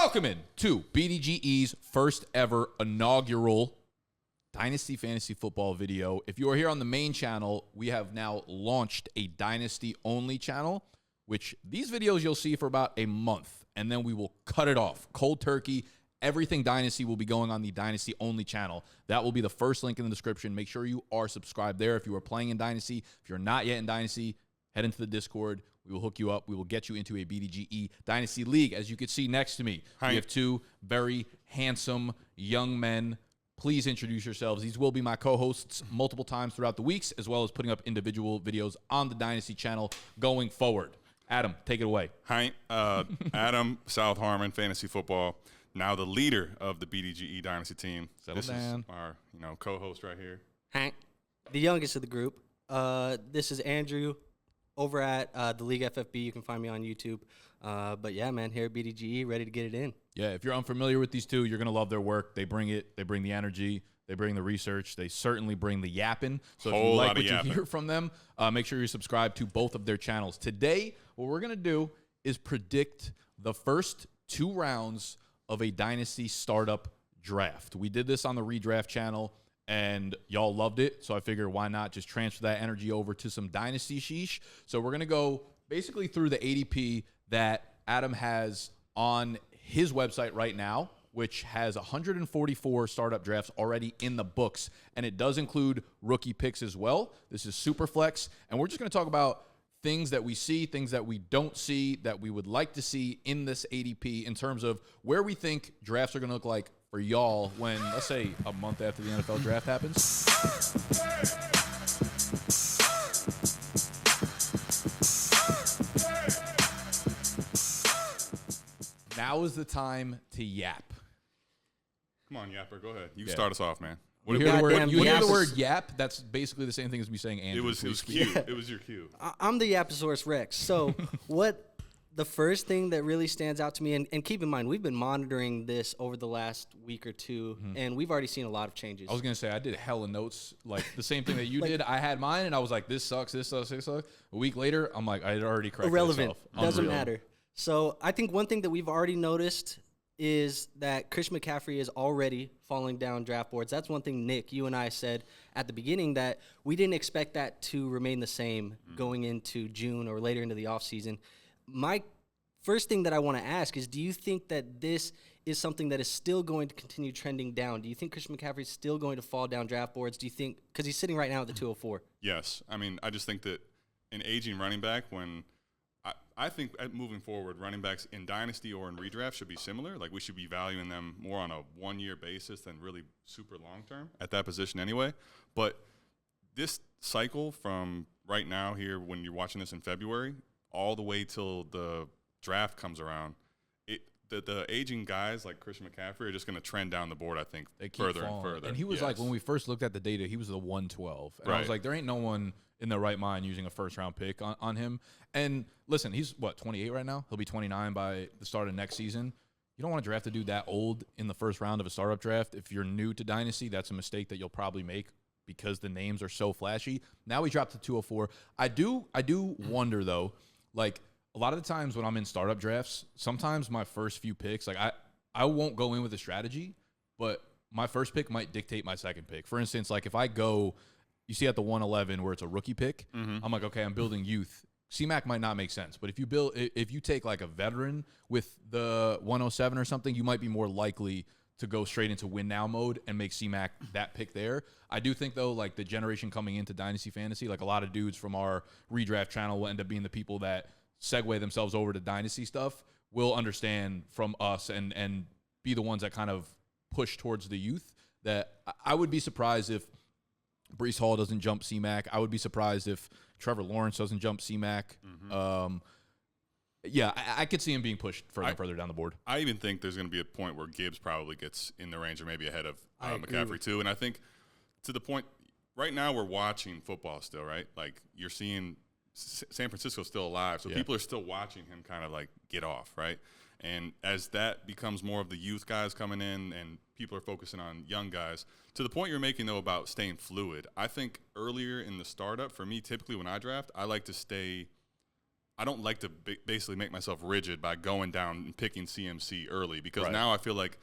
Welcome in to BDGE's first ever inaugural Dynasty Fantasy Football video. If you are here on the main channel, we have now launched a Dynasty only channel, which these videos you'll see for about a month, and then we will cut it off. Cold turkey. Everything Dynasty will be going on the Dynasty only channel. That will be the first link in the description. Make sure you are subscribed there if you are playing in Dynasty. If you're not yet in Dynasty, head into the Discord. We will hook you up. We will get you into a BDGE Dynasty League. As you can see next to me, we have two very handsome young men. Please introduce yourselves. These will be my co-hosts multiple times throughout the weeks, as well as putting up individual videos on the Dynasty channel going forward. Adam, take it away. Hi, Adam, South Harmon, Fantasy Football. Now the leader of the BDGE Dynasty team. This is our co-host right here. Hank, the youngest of the group. This is Andrew over at the League FFB. You can find me on YouTube. But yeah, man, here at BDGE, ready to get it in. Yeah, if you're unfamiliar with these two, you're going to love their work. They bring it. They bring the energy. They bring the research. They certainly bring the yapping. So if you like what you hear from them, make sure you subscribe to both of their channels. Today, what we're going to do is predict the first 2 rounds of a Dynasty startup draft. We did this on the redraft channel, and y'all loved it. So I figured why not just transfer that energy over to some Dynasty sheesh. So we're going to go basically through the ADP that Adam has on his website right now, which has 144 startup drafts already in the books. And it does include rookie picks as well. This is Superflex. And we're just going to talk about things that we see, things that we don't see, that we would like to see in this ADP in terms of where we think drafts are going to look like for y'all when, let's say, a month after the NFL draft happens. Now is the time to yap. Come on, Yapper, go ahead. You start us off, man. You hear the word yap, that's basically the same thing as me saying Andrew. It was cute. Yeah. It was your cue. I'm the Yaposaurus Rex. So the first thing that really stands out to me, and keep in mind, we've been monitoring this over the last week or two, and we've already seen a lot of changes. I was going to say, I did hella notes, like the same thing that you did. I had mine, and I was like, this sucks, this sucks, this sucks. A week later, I'm like, I had already corrected irrelevant. myself. Doesn't matter. So I think one thing that we've already noticed is that Christian McCaffrey is already falling down draft boards. That's one thing, Nick, you and I said at the beginning that we didn't expect that to remain the same going into June or later into the offseason. My first thing that I want to ask is, do you think that this is something that is still going to continue trending down? Do you think Christian McCaffrey is still going to fall down draft boards? Do you think, because he's sitting right now at the 204? Yes. I mean, I just think that an aging running back, when I think moving forward, running backs in Dynasty or in redraft should be similar. Like, we should be valuing them more on a one-year basis than really super long-term at that position anyway. But this cycle from right now here, when you're watching this in February, all the way till the draft comes around, the aging guys like Christian McCaffrey are just going to trend down the board, I think, further and further. And he was like, when we first looked at the data, he was the 112. And I was like, there ain't no one in their right mind using a first-round pick on him. And listen, he's, 28 right now? He'll be 29 by the start of next season. You don't want to draft a dude that old in the first round of a startup draft. If you're new to Dynasty, that's a mistake that you'll probably make because the names are so flashy. Now we dropped to 204. I do wonder, though, like, a lot of the times when I'm in startup drafts, sometimes my first few picks, like I won't go in with a strategy, but my first pick might dictate my second pick. For instance, like if I go, you see at the 111 where it's a rookie pick, I'm like, okay, I'm building youth. C-Mac might not make sense, but if you take like a veteran with the 107 or something, you might be more likely to go straight into win now mode and make C-Mac that pick there. I do think though, like the generation coming into Dynasty Fantasy, like a lot of dudes from our redraft channel will end up being the people that segue themselves over to Dynasty stuff, will understand from us and be the ones that kind of push towards the youth. That I would be surprised if Breece Hall doesn't jump C-Mac. I would be surprised if Trevor Lawrence doesn't jump C-Mac. Yeah, I could see him being pushed further and further down the board. I even think there's going to be a point where Gibbs probably gets in the range or maybe ahead of McCaffrey too. And I think to the point, right now we're watching football still, right? Like you're seeing San Francisco's still alive, so people are still watching him kind of like get off, right? And as that becomes more of the youth guys coming in and people are focusing on young guys, to the point you're making, though, about staying fluid, I think earlier in the startup, for me, typically when I draft, I like to stay I don't like to basically make myself rigid by going down and picking CMC early because Right. now I feel like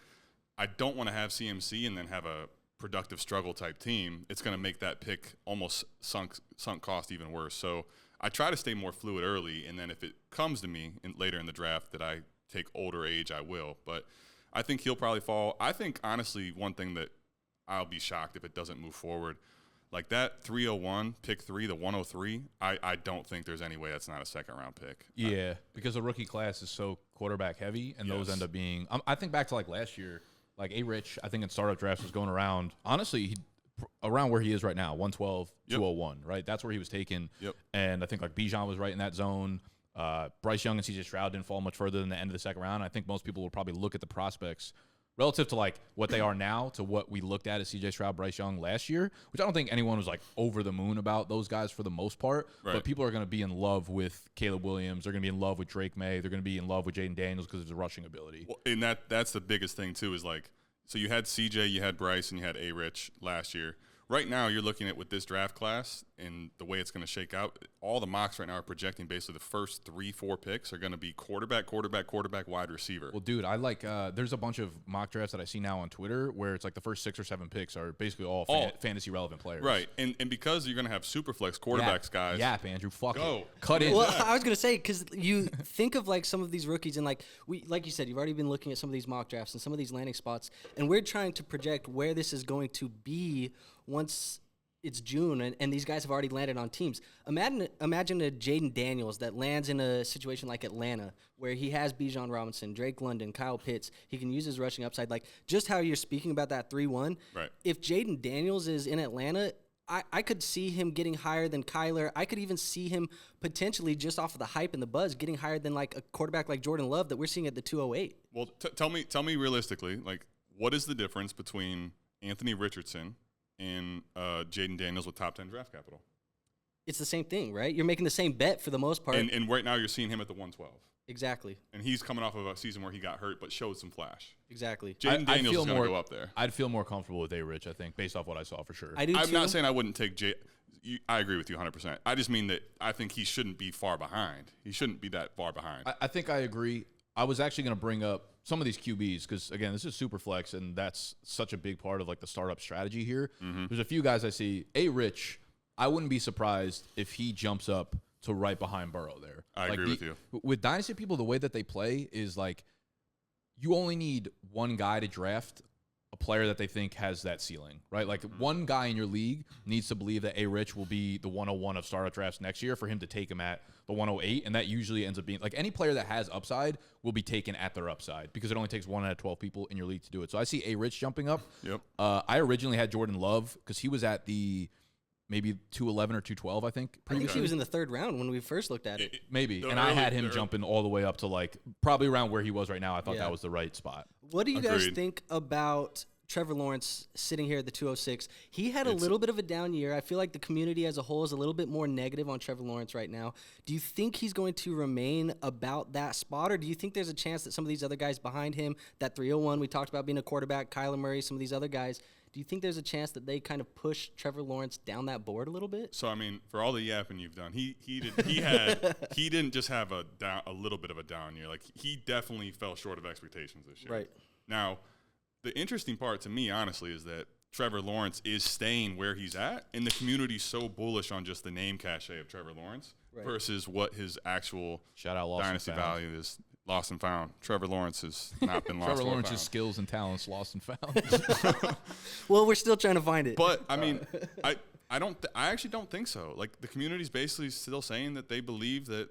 I don't want to have CMC and then have a productive struggle type team. It's going to make that pick almost sunk cost even worse. So I try to stay more fluid early, and then if it comes to me later in the draft that I take older age, I will. But I think he'll probably fall. I think, honestly, one thing that I'll be shocked if it doesn't move forward, like that 301, pick 3, the 103, I don't think there's any way that's not a second-round pick. Yeah, because the rookie class is so quarterback heavy, and those Yes. end up being I think back to like last year, like A-Rich, I think in startup drafts was going around, honestly, around where he is right now, 112, 201, right? That's where he was taken. Yep. And I think like Bijan was right in that zone. Bryce Young and CJ Stroud didn't fall much further than the end of the second round. I think most people will probably look at the prospects relative to like what they are now to what we looked at as CJ Stroud, Bryce Young last year, which I don't think anyone was like over the moon about those guys for the most part. Right. But people are going to be in love with Caleb Williams. They're going to be in love with Drake May. They're going to be in love with Jaden Daniels because of his rushing ability. Well, and that's the biggest thing too is like, so you had CJ, you had Bryce, and you had A-Rich last year. Right now, you're looking at with this draft class and the way it's going to shake out, all the mocks right now are projecting basically the first 3-4 picks are going to be quarterback, wide receiver. Well, dude, I like there's a bunch of mock drafts that I see now on Twitter where it's like the first 6 or 7 picks are basically all fantasy relevant players. Right. And because you're going to have super flex quarterbacks, guys. Yap, Andrew. Fuck Go. it. Cut in. Well, I was gonna say because you think of like some of these rookies and like you said, you've already been looking at some of these mock drafts and some of these landing spots, and we're trying to project where this is going to be once it's June and these guys have already landed on teams. Imagine a Jaden Daniels that lands in a situation like Atlanta where he has Bijan Robinson, Drake London, Kyle Pitts. He can use his rushing upside. Like just how you're speaking about that 3-1. Right. If Jaden Daniels is in Atlanta, I could see him getting higher than Kyler. I could even see him potentially just off of the hype and the buzz getting higher than like a quarterback like Jordan Love that we're seeing at the 208. Well, tell me realistically, like, what is the difference between Anthony Richardson and Jaden Daniels with top 10 draft capital? It's the same thing, right? You're making the same bet for the most part. And right now you're seeing him at the 112. Exactly. And he's coming off of a season where he got hurt but showed some flash. Exactly. Jaden Daniels is going to go up there. I'd feel more comfortable with A-Rich, I think, based off what I saw for sure. I do I'm too. not saying I wouldn't take I agree with you 100%. I just mean that I think he shouldn't be far behind. He shouldn't be that far behind. I think I agree. I was actually going to bring up some of these QBs because, again, this is super flex, and that's such a big part of like the startup strategy here. Mm-hmm. There's a few guys I see. A-Rich, I wouldn't be surprised if he jumps up to right behind Burrow there. I agree with you. With Dynasty people, the way that they play is like you only need one guy to draft a player that they think has that ceiling, right? Like one guy in your league needs to believe that A-Rich will be the 101 of startup drafts next year for him to take him at the 108, and that usually ends up being like any player that has upside will be taken at their upside because it only takes 1 out of 12 people in your league to do it. So I see A-Rich jumping up. Yep. I originally had Jordan Love because he was at the maybe 211 or 212, I think. I think he was in the 3rd round when we first looked at it. Maybe. And I had him jumping all the way up to like probably around where he was right now. I thought that was the right spot. What do you guys Agreed. think about Trevor Lawrence sitting here at the 206? He had a little bit of a down year. I feel like the community as a whole is a little bit more negative on Trevor Lawrence right now. Do you think he's going to remain about that spot, or do you think there's a chance that some of these other guys behind him, that 301 we talked about being a quarterback, Kyler Murray, some of these other guys, do you think there's a chance that they kind of push Trevor Lawrence down that board a little bit? So I mean, for all the yapping you've done, he didn't just have a little bit of a down year. Like he definitely fell short of expectations this year. Right. Now, the interesting part to me, honestly, is that Trevor Lawrence is staying where he's at, and the community's so bullish on just the name cachet of Trevor Lawrence versus what his actual Shout out Lost dynasty and found. value is. Lost and found. Trevor Lawrence has not been lost Trevor or Lawrence's found. skills and talents lost and found. Well, we're still trying to find it. But I mean, I actually don't think so. Like the community's basically still saying that they believe that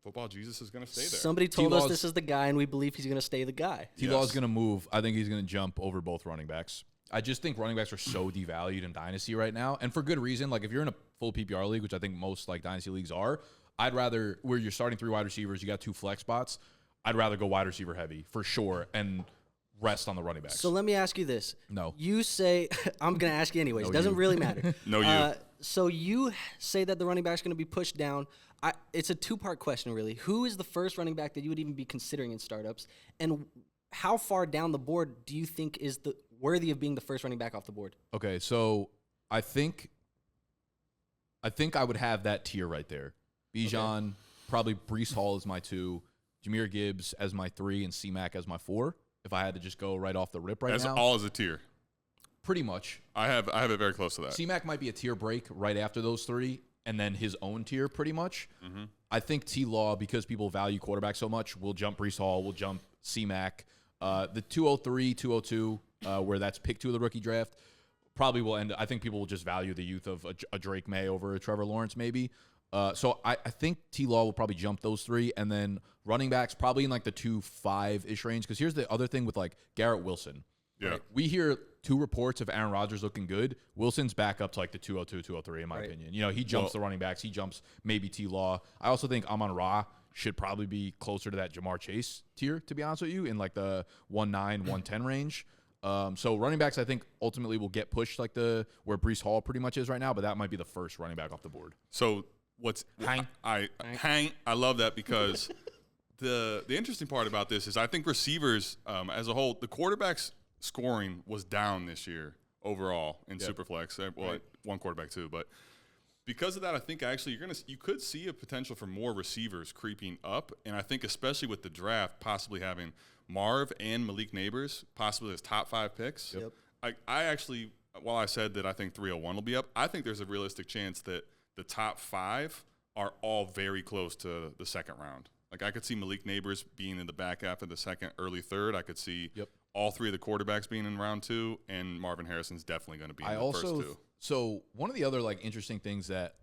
football Jesus is going to stay there. Somebody told us T-Law's- this is the guy, and we believe he's going to stay the guy. T-Law's Yes. going to move. I think he's going to jump over both running backs. I just think running backs are so devalued in Dynasty right now, and for good reason. Like if you're in a full PPR league, which I think most like Dynasty leagues are, I'd rather where you're starting 3 wide receivers, you got 2 flex spots. I'd rather go wide receiver heavy for sure and rest on the running backs. So let me ask you this. No. You say – I'm going to ask you anyways. No, it doesn't you. really matter. No, you. So you say that the running back's going to be pushed down. It's a 2-part question, really. Who is the first running back that you would even be considering in startups? And how far down the board do you think is worthy of being the first running back off the board? Okay, so I think I would have that tier right there. Bijan, probably Breece Hall as my 2, Jahmyr Gibbs as my 3, and C-Mac as my 4. If I had to just go right off the rip right now. That's all as a tier. Pretty much. I have it very close to that. C-Mac might be a tier break right after those 3, and then his own tier pretty much. Mm-hmm. I think T-Law, because people value quarterback so much, will jump Breece Hall, will jump C-Mac. The 203, 202, where that's pick 2 of the rookie draft, probably will end. I think people will just value the youth of a Drake May over a Trevor Lawrence maybe. So I think T-Law will probably jump those 3, and then running backs probably in like the 2.5-ish range. Because here's the other thing with like Garrett Wilson. Yeah. Right? We hear 2 reports of Aaron Rodgers looking good. Wilson's back up to like the 202, 203 in my opinion. You know, he jumps the running backs. He jumps maybe T-Law. I also think Amon-Ra should probably be closer to that Jamar Chase tier, to be honest with you, in like the 1.9, 110 range. So running backs, I think, ultimately will get pushed like where Breece Hall pretty much is right now, but that might be the first running back off the board. So Hang. I love that because the interesting part about this is I think receivers as a whole, the quarterbacks scoring was down this year overall in Superflex. Well, one quarterback too, but because of that, I think actually you could see a potential for more receivers creeping up, and I think especially with the draft possibly having Marv and Malik Neighbors possibly as top 5 picks. Yep. I actually, while I said that I think 301 will be up, I think there's a realistic chance that the top 5 are all very close to the second round. Like I could see Malik Neighbors being in the back half of the second, early third. I could see all 3 of the quarterbacks being in round 2, and Marvin Harrison's definitely going to be in the first 2. So one of the other like interesting things that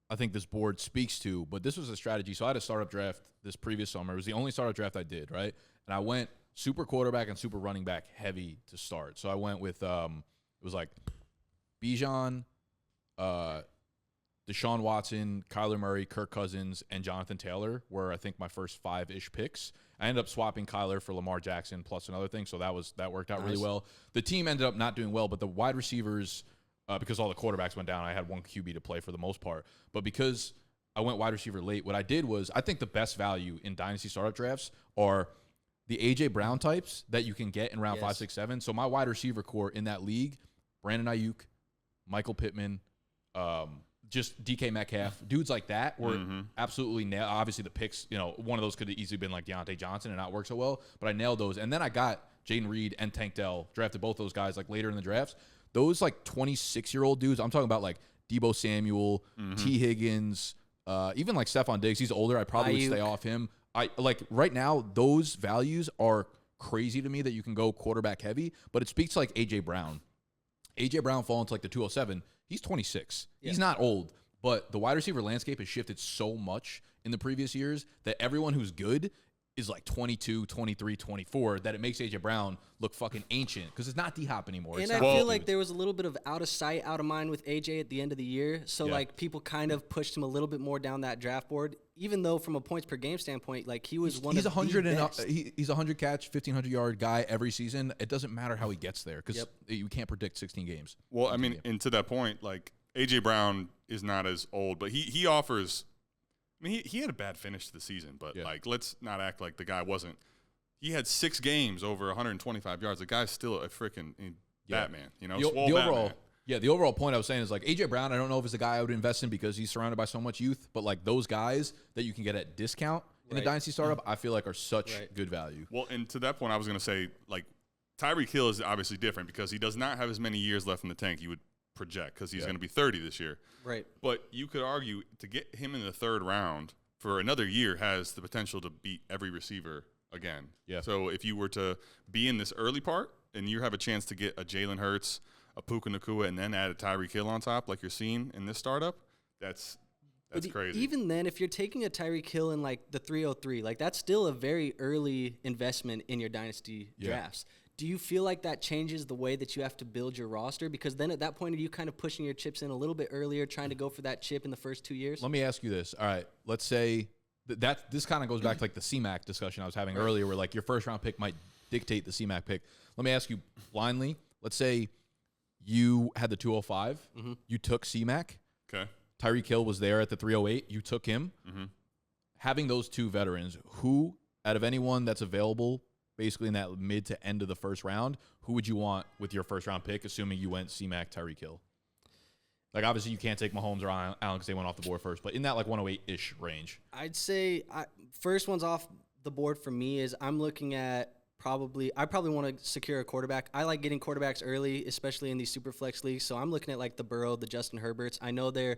I think this board speaks to, but this was a strategy. So I had a startup draft this previous summer. It was the only startup draft I did, right? And I went super quarterback and super running back heavy to start. So I went with it was like Bijan, Deshaun Watson, Kyler Murray, Kirk Cousins, and Jonathan Taylor were, I think, my first 5-ish picks. I ended up swapping Kyler for Lamar Jackson plus another thing, so that worked out really well. The team ended up not doing well, but the wide receivers, because all the quarterbacks went down, I had one QB to play for the most part. But because I went wide receiver late, what I did was I think the best value in Dynasty startup drafts are the A.J. Brown types that you can get in round 5, 6, 7. So my wide receiver core in that league, Brandon Ayuk, Michael Pittman, just DK Metcalf, dudes like that were absolutely nailed. Obviously, the picks, one of those could have easily been like Deontay Johnson and not work so well, but I nailed those. And then I got Jaden Reed and Tank Dell, drafted both those guys like later in the drafts. Those like 26-year-old dudes, I'm talking about like Debo Samuel, T. Higgins, even like Stephon Diggs. He's older. I probably would stay off him. I like right now, those values are crazy to me that you can go quarterback heavy, but it speaks to like A.J. Brown. A.J. Brown falling to like the 207. He's 26. Yeah. He's not old, but the wide receiver landscape has shifted so much in the previous years that everyone who's good is like 22, 23, 24, that it makes A.J. Brown look fucking ancient because it's not D-Hop anymore. And I feel like there was a little bit of out of sight, out of mind with A.J. at the end of the year. So, like, people kind of pushed him a little bit more down that draft board, even though from a points per game standpoint, like, he was one of the best. He's a 100-catch, 1,500-yard guy every season. It doesn't matter how he gets there because you can't predict 16 games. Well, I mean, and to that point, like, A.J. Brown is not as old, but he offers – I mean, he had a bad finish to the season, but, like, let's not act like the guy wasn't. He had 6 games over 125 yards. The guy's still a freaking Batman, The overall point I was saying is, like, A.J. Brown, I don't know if it's a guy I would invest in because he's surrounded by so much youth, but, like, those guys that you can get at discount in a Dynasty startup, I feel like are such good value. Well, and to that point, I was going to say, like, Tyreek Hill is obviously different because he does not have as many years left in the tank you would project because he's going to be 30 this year. Right. But you could argue to get him in the 3rd round for another year has the potential to beat every receiver again. Yeah. So if you were to be in this early part and you have a chance to get a Jalen Hurts, a Puka Nacua, and then add a Tyreek Hill on top like you're seeing in this startup, that's crazy. Even then, if you're taking a Tyreek Hill in like the 303, like that's still a very early investment in your Dynasty drafts. Do you feel like that changes the way that you have to build your roster? Because then at that point, are you kind of pushing your chips in a little bit earlier, trying to go for that chip in the first 2 years? Let me ask you this. All right, let's say this kind of goes back to like the C-Mac discussion I was having earlier where like your first round pick might dictate the C-Mac pick. Let me ask you blindly. Let's say you had the 205. You took C-Mac. Okay. Tyreek Hill was there at the 308. You took him. Having those 2 veterans, who out of anyone that's available basically in that mid to end of the first round, who would you want with your first round pick, assuming you went C-Mac, Tyreek Hill? Like, obviously, you can't take Mahomes or Allen because they went off the board first, but in that, like, 108-ish range. I'd say first one's off the board for me is I'm looking at I probably want to secure a quarterback. I like getting quarterbacks early, especially in these super flex leagues. So I'm looking at, like, the Burrow, the Justin Herberts. I know they're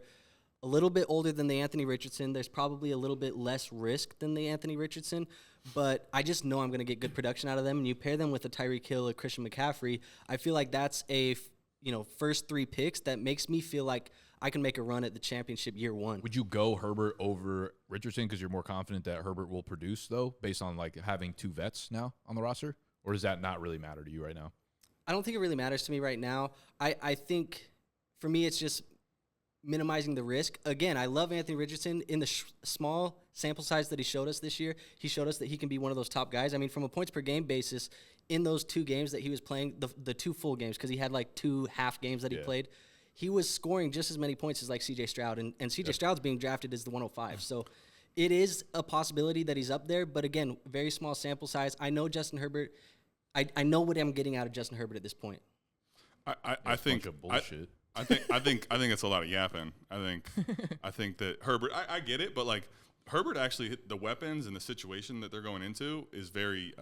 a little bit older than the Anthony Richardson. There's probably a little bit less risk than the Anthony Richardson, but I just know I'm going to get good production out of them. And you pair them with a Tyreek Hill, a Christian McCaffrey, I feel like that's a first 3 picks that makes me feel like I can make a run at the championship year one. Would you go Herbert over Richardson because you're more confident that Herbert will produce, though, based on, like, having 2 vets now on the roster? Or does that not really matter to you right now? I don't think it really matters to me right now. I think for me it's just minimizing the risk. Again, I love Anthony Richardson. In the small sample size that he showed us this year, he showed us that he can be one of those top guys. I mean, from a points per game basis, in those 2 games that he was playing, the 2 full games, because he had like 2 half games that he played, he was scoring just as many points as like C.J. Stroud, and C.J. Stroud's being drafted as the 105. So it is a possibility that he's up there, but again, very small sample size. I know Justin Herbert. I know what I'm getting out of Justin Herbert at this point. I think bullshit. I think it's a lot of yapping. I think that Herbert. I get it, but like Herbert actually hit the weapons and the situation that they're going into is very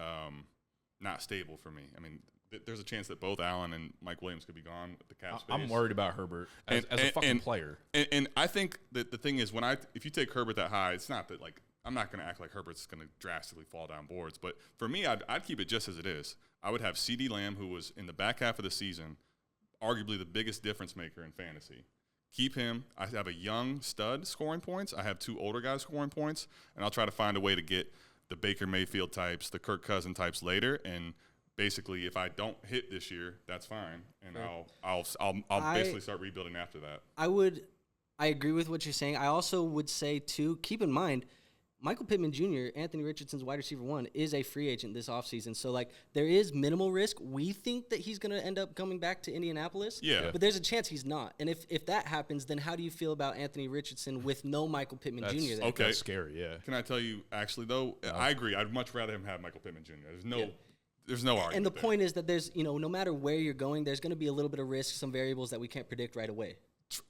not stable for me. I mean, there's a chance that both Allen and Mike Williams could be gone with the cap space. I'm worried about Herbert as a fucking player. And I think that the thing is, if you take Herbert that high, it's not that, like, I'm not going to act like Herbert's going to drastically fall down boards. But for me, I'd keep it just as it is. I would have CeeDee Lamb, who was in the back half of the season, arguably the biggest difference maker in fantasy. Keep him. I have a young stud scoring points. I have 2 older guys scoring points. And I'll try to find a way to get the Baker Mayfield types, the Kirk Cousin types later. And basically, if I don't hit this year, that's fine, and I'll basically start rebuilding after that. I agree with what you're saying. I also would say too, keep in mind, Michael Pittman Jr., Anthony Richardson's wide receiver 1, is a free agent this offseason. So, like, there is minimal risk. We think that he's going to end up coming back to Indianapolis. Yeah. But there's a chance he's not. And if that happens, then how do you feel about Anthony Richardson with no Michael Pittman Jr. there? Okay. That's scary, yeah. Can I tell you, actually, though, I agree. I'd much rather him have Michael Pittman Jr. There's no argument. And the point is that there's, no matter where you're going, there's going to be a little bit of risk, some variables that we can't predict right away.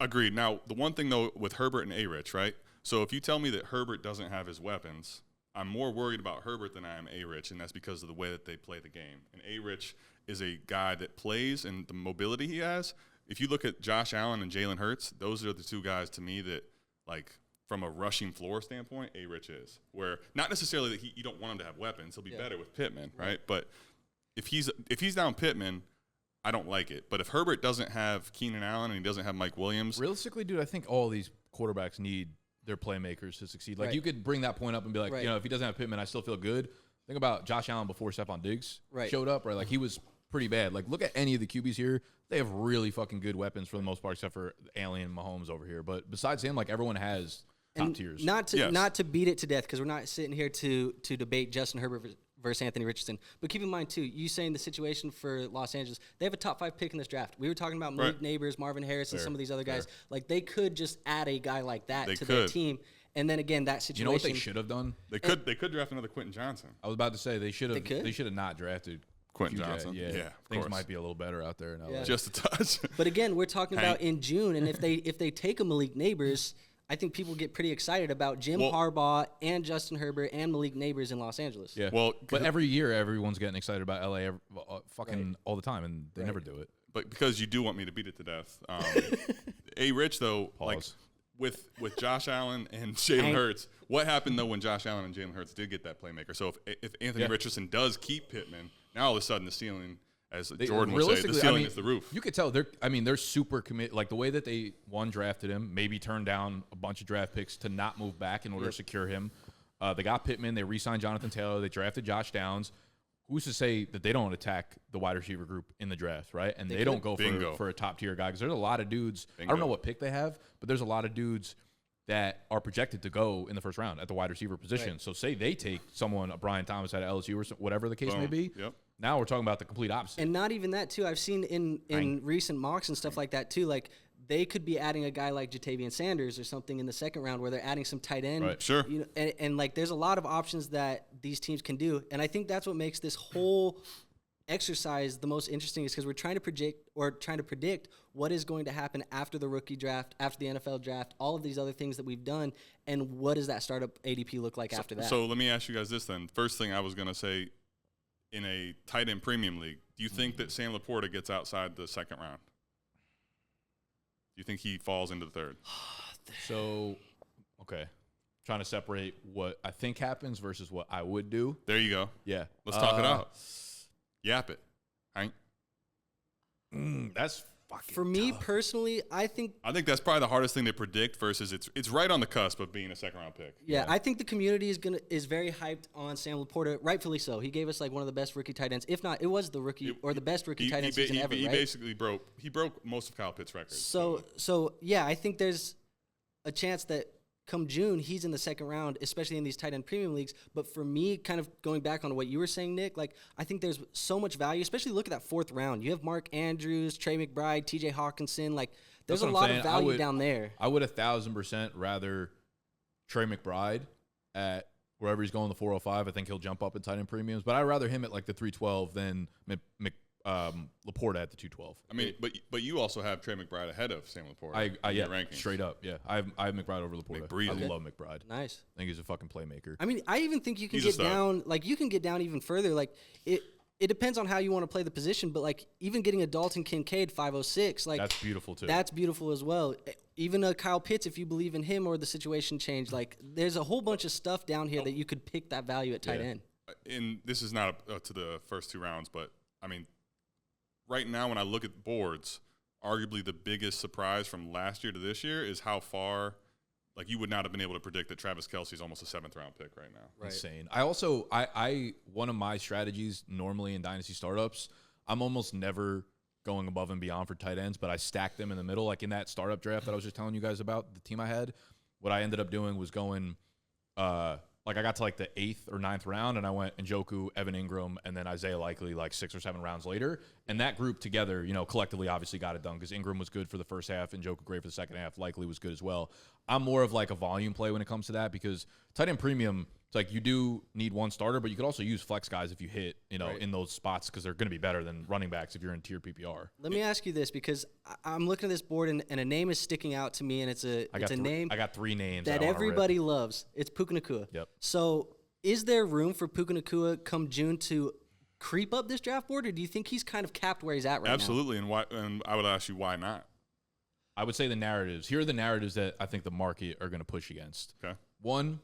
Agreed. Now, the one thing, though, with Herbert and A-Rich, right? So if you tell me that Herbert doesn't have his weapons, I'm more worried about Herbert than I am A-Rich, and that's because of the way that they play the game. And A-Rich is a guy that plays and the mobility he has. If you look at Josh Allen and Jalen Hurts, those are the 2 guys to me that, like, from a rushing floor standpoint, A-Rich is. Where not necessarily that you don't want him to have weapons. He'll be better with Pittman, right? But if he's down Pittman, I don't like it. But if Herbert doesn't have Keenan Allen and he doesn't have Mike Williams. Realistically, dude, I think all these quarterbacks need their playmakers to succeed. Like, you could bring that point up and be like, if he doesn't have Pittman, I still feel good. Think about Josh Allen before Stephon Diggs showed up, right? Like, he was pretty bad. Like, look at any of the QBs here. They have really fucking good weapons for the most part, except for Alien Mahomes over here. But besides him, like, everyone has top tiers. Not to beat it to death, because we're not sitting here to debate Justin Herbert versus Anthony Richardson. But keep in mind, too, you saying the situation for Los Angeles, they have a top 5 pick in this draft. We were talking about Malik Neighbors, Marvin Harris, and some of these other guys. Like, they could just add a guy like that to their team. And then again, that situation. You know what they should have done? They could draft another Quentin Johnson. I was about to say they should have not drafted Quentin Johnson. Yeah, things might be a little better out there now. Just a touch. But again, we're talking about in June, and if they take a Malik Neighbors, I think people get pretty excited about Jim Harbaugh and Justin Herbert and Malik Neighbors in Los Angeles. Yeah. Well, but every year everyone's getting excited about LA all the time, and they never do it. But because you do want me to beat it to death. A-Rich, though, like with Josh Allen and Jalen Hurts, what happened, though, when Josh Allen and Jalen Hurts did get that playmaker? So if Anthony Richardson does keep Pittman, now all of a sudden the ceiling, as Jordan would say, the ceiling is the roof. You could tell they're super committed. Like, the way that they drafted him, maybe turned down a bunch of draft picks to not move back in order to secure him. They got Pittman. They re-signed Jonathan Taylor. They drafted Josh Downs. Who's to say that they don't attack the wide receiver group in the draft, right? And they don't go for a top-tier guy, because there's a lot of dudes. I don't know what pick they have, but there's a lot of dudes that are projected to go in the first round at the wide receiver position. Right. So say they take someone, a Brian Thomas out of LSU or whatever the case may be. Yep. Now we're talking about the complete opposite. And not even that, too. I've seen in recent mocks and stuff like that, too, like, they could be adding a guy like Jatavian Sanders or something in the second round, where they're adding some tight end. Right. Sure. And like, there's a lot of options that these teams can do. And I think that's what makes this whole exercise the most interesting is because we're trying to predict what is going to happen after the rookie draft, after the NFL draft, all of these other things that we've done, and what does that startup ADP look like after that? So let me ask you guys this then. First thing I was going to say, in a tight end premium league, do you think that Sam Laporta gets outside the second round? Do you think he falls into the third? So, okay. Trying to separate what I think happens versus what I would do. There you go. Yeah. Let's talk it out. Yap it. Hank. That's fucking For me tough. personally, I think that's probably the hardest thing to predict versus it's right on the cusp of being a second round pick. Yeah, I think the community is very hyped on Sam Laporta, rightfully so. He gave us like one of the best rookie tight ends. If not, it was the rookie or the best rookie tight end season ever, He right? basically broke most of Kyle Pitt's records. So yeah, I think there's a chance that come June he's in the second round, especially in these tight end premium leagues. But for me, kind of going back on what you were saying, Nick, like I think there's so much value, especially look at that fourth round. You have Mark Andrews, Trey McBride, TJ Hawkinson, like there's a lot of value down there. I would 1,000% rather Trey McBride at wherever he's going, the 405. I think he'll jump up in tight end premiums, but I'd rather him at like the 312 than Laporta at the 212. I mean, but you also have Trey McBride ahead of Sam Laporta. Straight up, yeah. I have McBride over Laporta. I love McBride. Nice. I think he's a fucking playmaker. I mean, I even think you can get down, like you can get down even further. Like it depends on how you want to play the position, but like even getting a Dalton Kincaid 506, like that's beautiful too. That's beautiful as well. Even a Kyle Pitts, if you believe in him or the situation change, like there's a whole bunch of stuff down here that you could pick that value at tight end. And this is not to the first two rounds, but I mean, right now when I look at boards, arguably the biggest surprise from last year to this year is how far, like you would not have been able to predict that Travis Kelce is almost a 7th round pick right now. Right. Insane. I also, one of my strategies normally in Dynasty startups, I'm almost never going above and beyond for tight ends, but I stack them in the middle. Like in that startup draft that I was just telling you guys about, the team I had, what I ended up doing was going, like I got to like the 8th or 9th round, and I went Njoku, Evan Ingram, and then Isaiah Likely like 6 or 7 rounds later. And that group together, you know, collectively obviously got it done because Ingram was good for the first half, and Njoku great for the second half. Likely was good as well. I'm more of like a volume play when it comes to that because tight end premium, it's like you do need one starter, but you could also use flex guys if you hit, you know, in those spots because they're going to be better than running backs if you're in tier PPR. Let me ask you this because I'm looking at this board and a name is sticking out to me, and it's a name. I got 3 names that everybody loves. It's Puka Nacua. Yep. So is there room for Puka Nacua come June to creep up this draft board, or do you think he's kind of capped where he's at right now? Absolutely, and I would ask you why not. I would say the narratives. Here are the narratives that I think the market are going to push against. Okay. One,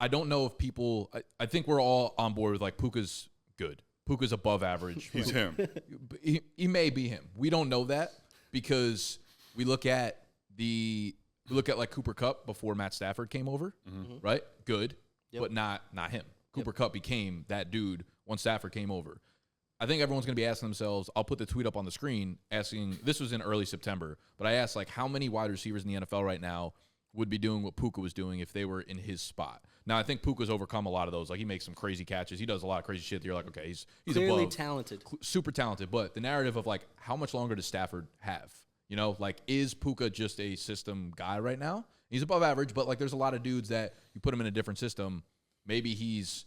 I don't know if people – I think we're all on board with, like, Puka's good. Puka's above average. He's him. He may be him. We don't know that because we look at like Cooper Kupp before Matt Stafford came over, right? Good, but not him. Cooper Kupp became that dude once Stafford came over. I think everyone's going to be asking themselves, I'll put the tweet up on the screen, asking – this was in early September, but I asked, like, how many wide receivers in the NFL right now would be doing what Puka was doing if they were in his spot? Now, I think Puka's overcome a lot of those. Like, he makes some crazy catches. He does a lot of crazy shit that you're like, okay, he's clearly above, talented. Super talented. But the narrative of, like, how much longer does Stafford have? You know, like, is Puka just a system guy right now? He's above average, but, like, there's a lot of dudes that you put him in a different system. Maybe he's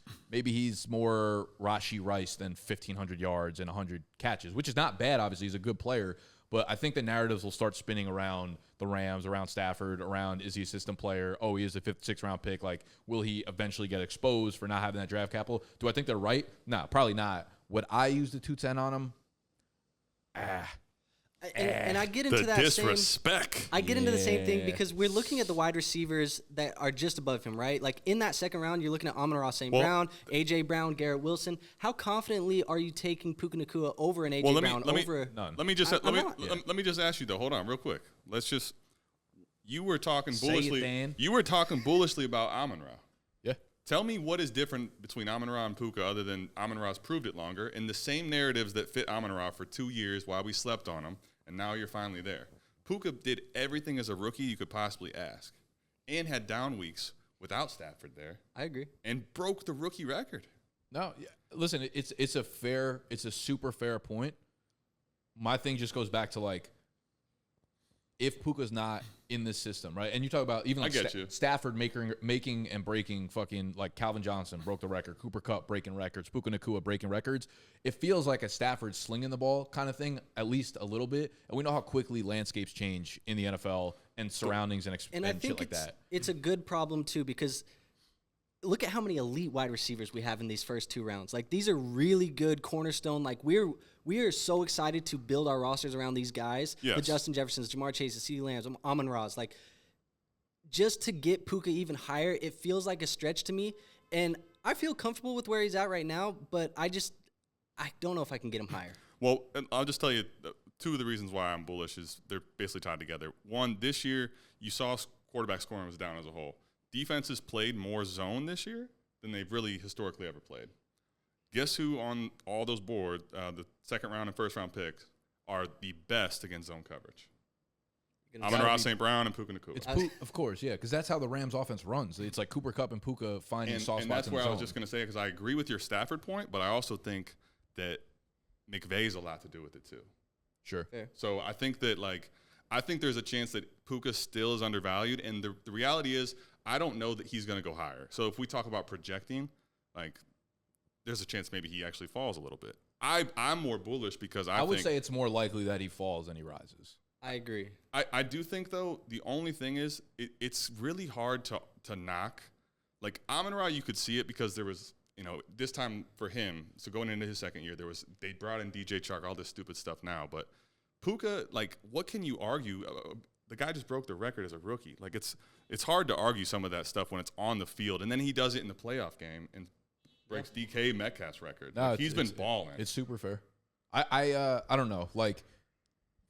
more Rashee Rice than 1,500 yards and 100 catches, which is not bad, obviously. He's a good player. But I think the narratives will start spinning around the Rams, around Stafford, around is he a system player? Oh, he is a 5th, 6th round pick. Like, will he eventually get exposed for not having that draft capital? Do I think they're right? No, probably not. Would I use the 210 on him? And I get into that disrespect. I get into the same thing because we're looking at the wide receivers that are just above him, right? Like in that second round, you're looking at Amon-Ra St. Brown, A.J. Brown, Garrett Wilson. How confidently are you taking Puka Nacua over an A.J. Brown? Let me just ask you though. Hold on, real quick. You were talking bullishly. You were talking bullishly about Amon-Ra. Yeah. Tell me what is different between Amon-Ra and Puka other than Amon-Ra's proved it longer and the same narratives that fit Amon-Ra for 2 years while we slept on him. And now you're finally there. Puka did everything as a rookie you could possibly ask and had down weeks without Stafford there. I agree. And broke the rookie record. No, listen, it's a super fair point. My thing just goes back to, like, if Puka's not in this system, right? And you talk about even like Stafford making and breaking fucking like Calvin Johnson broke the record, Cooper Kupp breaking records, Puka Nacua breaking records. It feels like a Stafford slinging the ball kind of thing, at least a little bit. And we know how quickly landscapes change in the NFL and surroundings and I think shit like that. It's a good problem too, because look at how many elite wide receivers we have in these first 2 rounds. Like, these are really good cornerstone. Like, we are so excited to build our rosters around these guys. Yes. The Justin Jeffersons, Jamar Chases, CeeDee Lambs, Amon-Ra's. Like, just to get Puka even higher, it feels like a stretch to me. And I feel comfortable with where he's at right now, but I don't know if I can get him higher. Well, I'll just tell you 2 of the reasons why I'm bullish is they're basically tied together. One, this year you saw quarterback scoring was down as a whole. Defenses played more zone this year than they've really historically ever played. Guess who on all those boards, the second round and first round picks, are the best against zone coverage? Amon-Ra St. Brown and Puka Nacua. Of course, yeah, because that's how the Rams offense runs. It's like Cooper Kupp and Puka finding soft spots in the zone. And that's where I was just going to say, because I agree with your Stafford point, but I also think that McVay's a lot to do with it too. Sure. Fair. So I think that, I think there's a chance that Puka still is undervalued, and the reality is I don't know that he's going to go higher. So if we talk about projecting, there's a chance maybe he actually falls a little bit. I'm more bullish because I would say it's more likely that he falls than he rises. I agree. I do think, though, the only thing is it's really hard to knock. Like, Amon-Ra, you could see it because there was, this time for him, so going into his second year, they brought in DJ Chark, all this stupid stuff now. But Puka, what can you argue? The guy just broke the record as a rookie. It's hard to argue some of that stuff when it's on the field. And then he does it in the playoff game and breaks DK Metcalf's record. No, he's been balling. It's super fair. I don't know.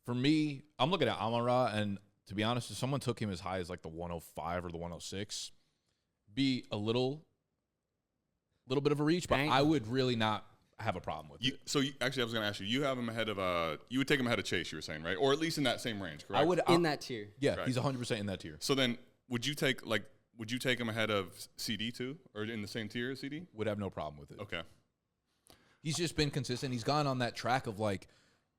For me, I'm looking at Amon-Ra, and to be honest, if someone took him as high as the 105 or the 106, be a little bit of a reach, but I would really not have a problem with it. So actually, I was going to ask you. You have him ahead of you would take him ahead of Chase. You were saying, right, or at least in that same range, correct? I would in that tier. Yeah, right. He's 100% in that tier. So then, would you take him ahead of CD too, or in the same tier as CD? Would have no problem with it. Okay. He's just been consistent. He's gone on that track of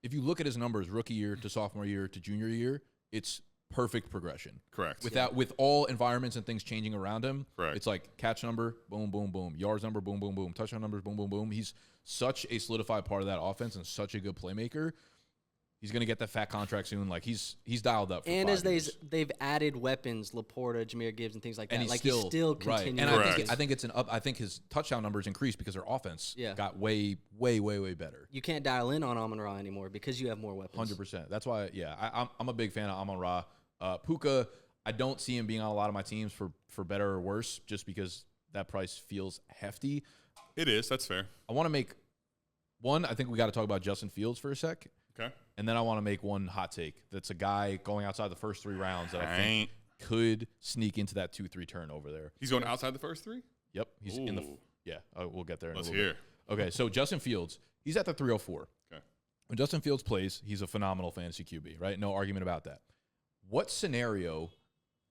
if you look at his numbers, rookie year to sophomore year to junior year, it's perfect progression. Correct. With all environments and things changing around him, correct. It's catch number, boom, boom, boom. Yards number, boom, boom, boom. Touchdown numbers, boom, boom, boom. He's such a solidified part of that offense and such a good playmaker. He's going to get that fat contract soon. He's dialed up for and 5 as years. they've added weapons, Laporta, Jahmyr Gibbs, and things like that. And he's still continuing. And Correct. I think it's an up. I think his touchdown numbers increased because their offense got way, way, way, way better. You can't dial in on Amon-Ra anymore because you have more weapons. 100%. That's why, I'm a big fan of Amon-Ra. Puka, I don't see him being on a lot of my teams for better or worse, just because that price feels hefty. It is. That's fair. I want to make one. I think we got to talk about Justin Fields for a sec. Okay. And then I want to make one hot take. That's a guy going outside the first 3 rounds that I think could sneak into that 2-3 turn over there. He's going outside the first 3? Yep. He's in the we'll get there in Let's a little hear. bit. Okay, so Justin Fields, he's at the 304. Okay. When Justin Fields plays, he's a phenomenal fantasy QB, right? No argument about that. What scenario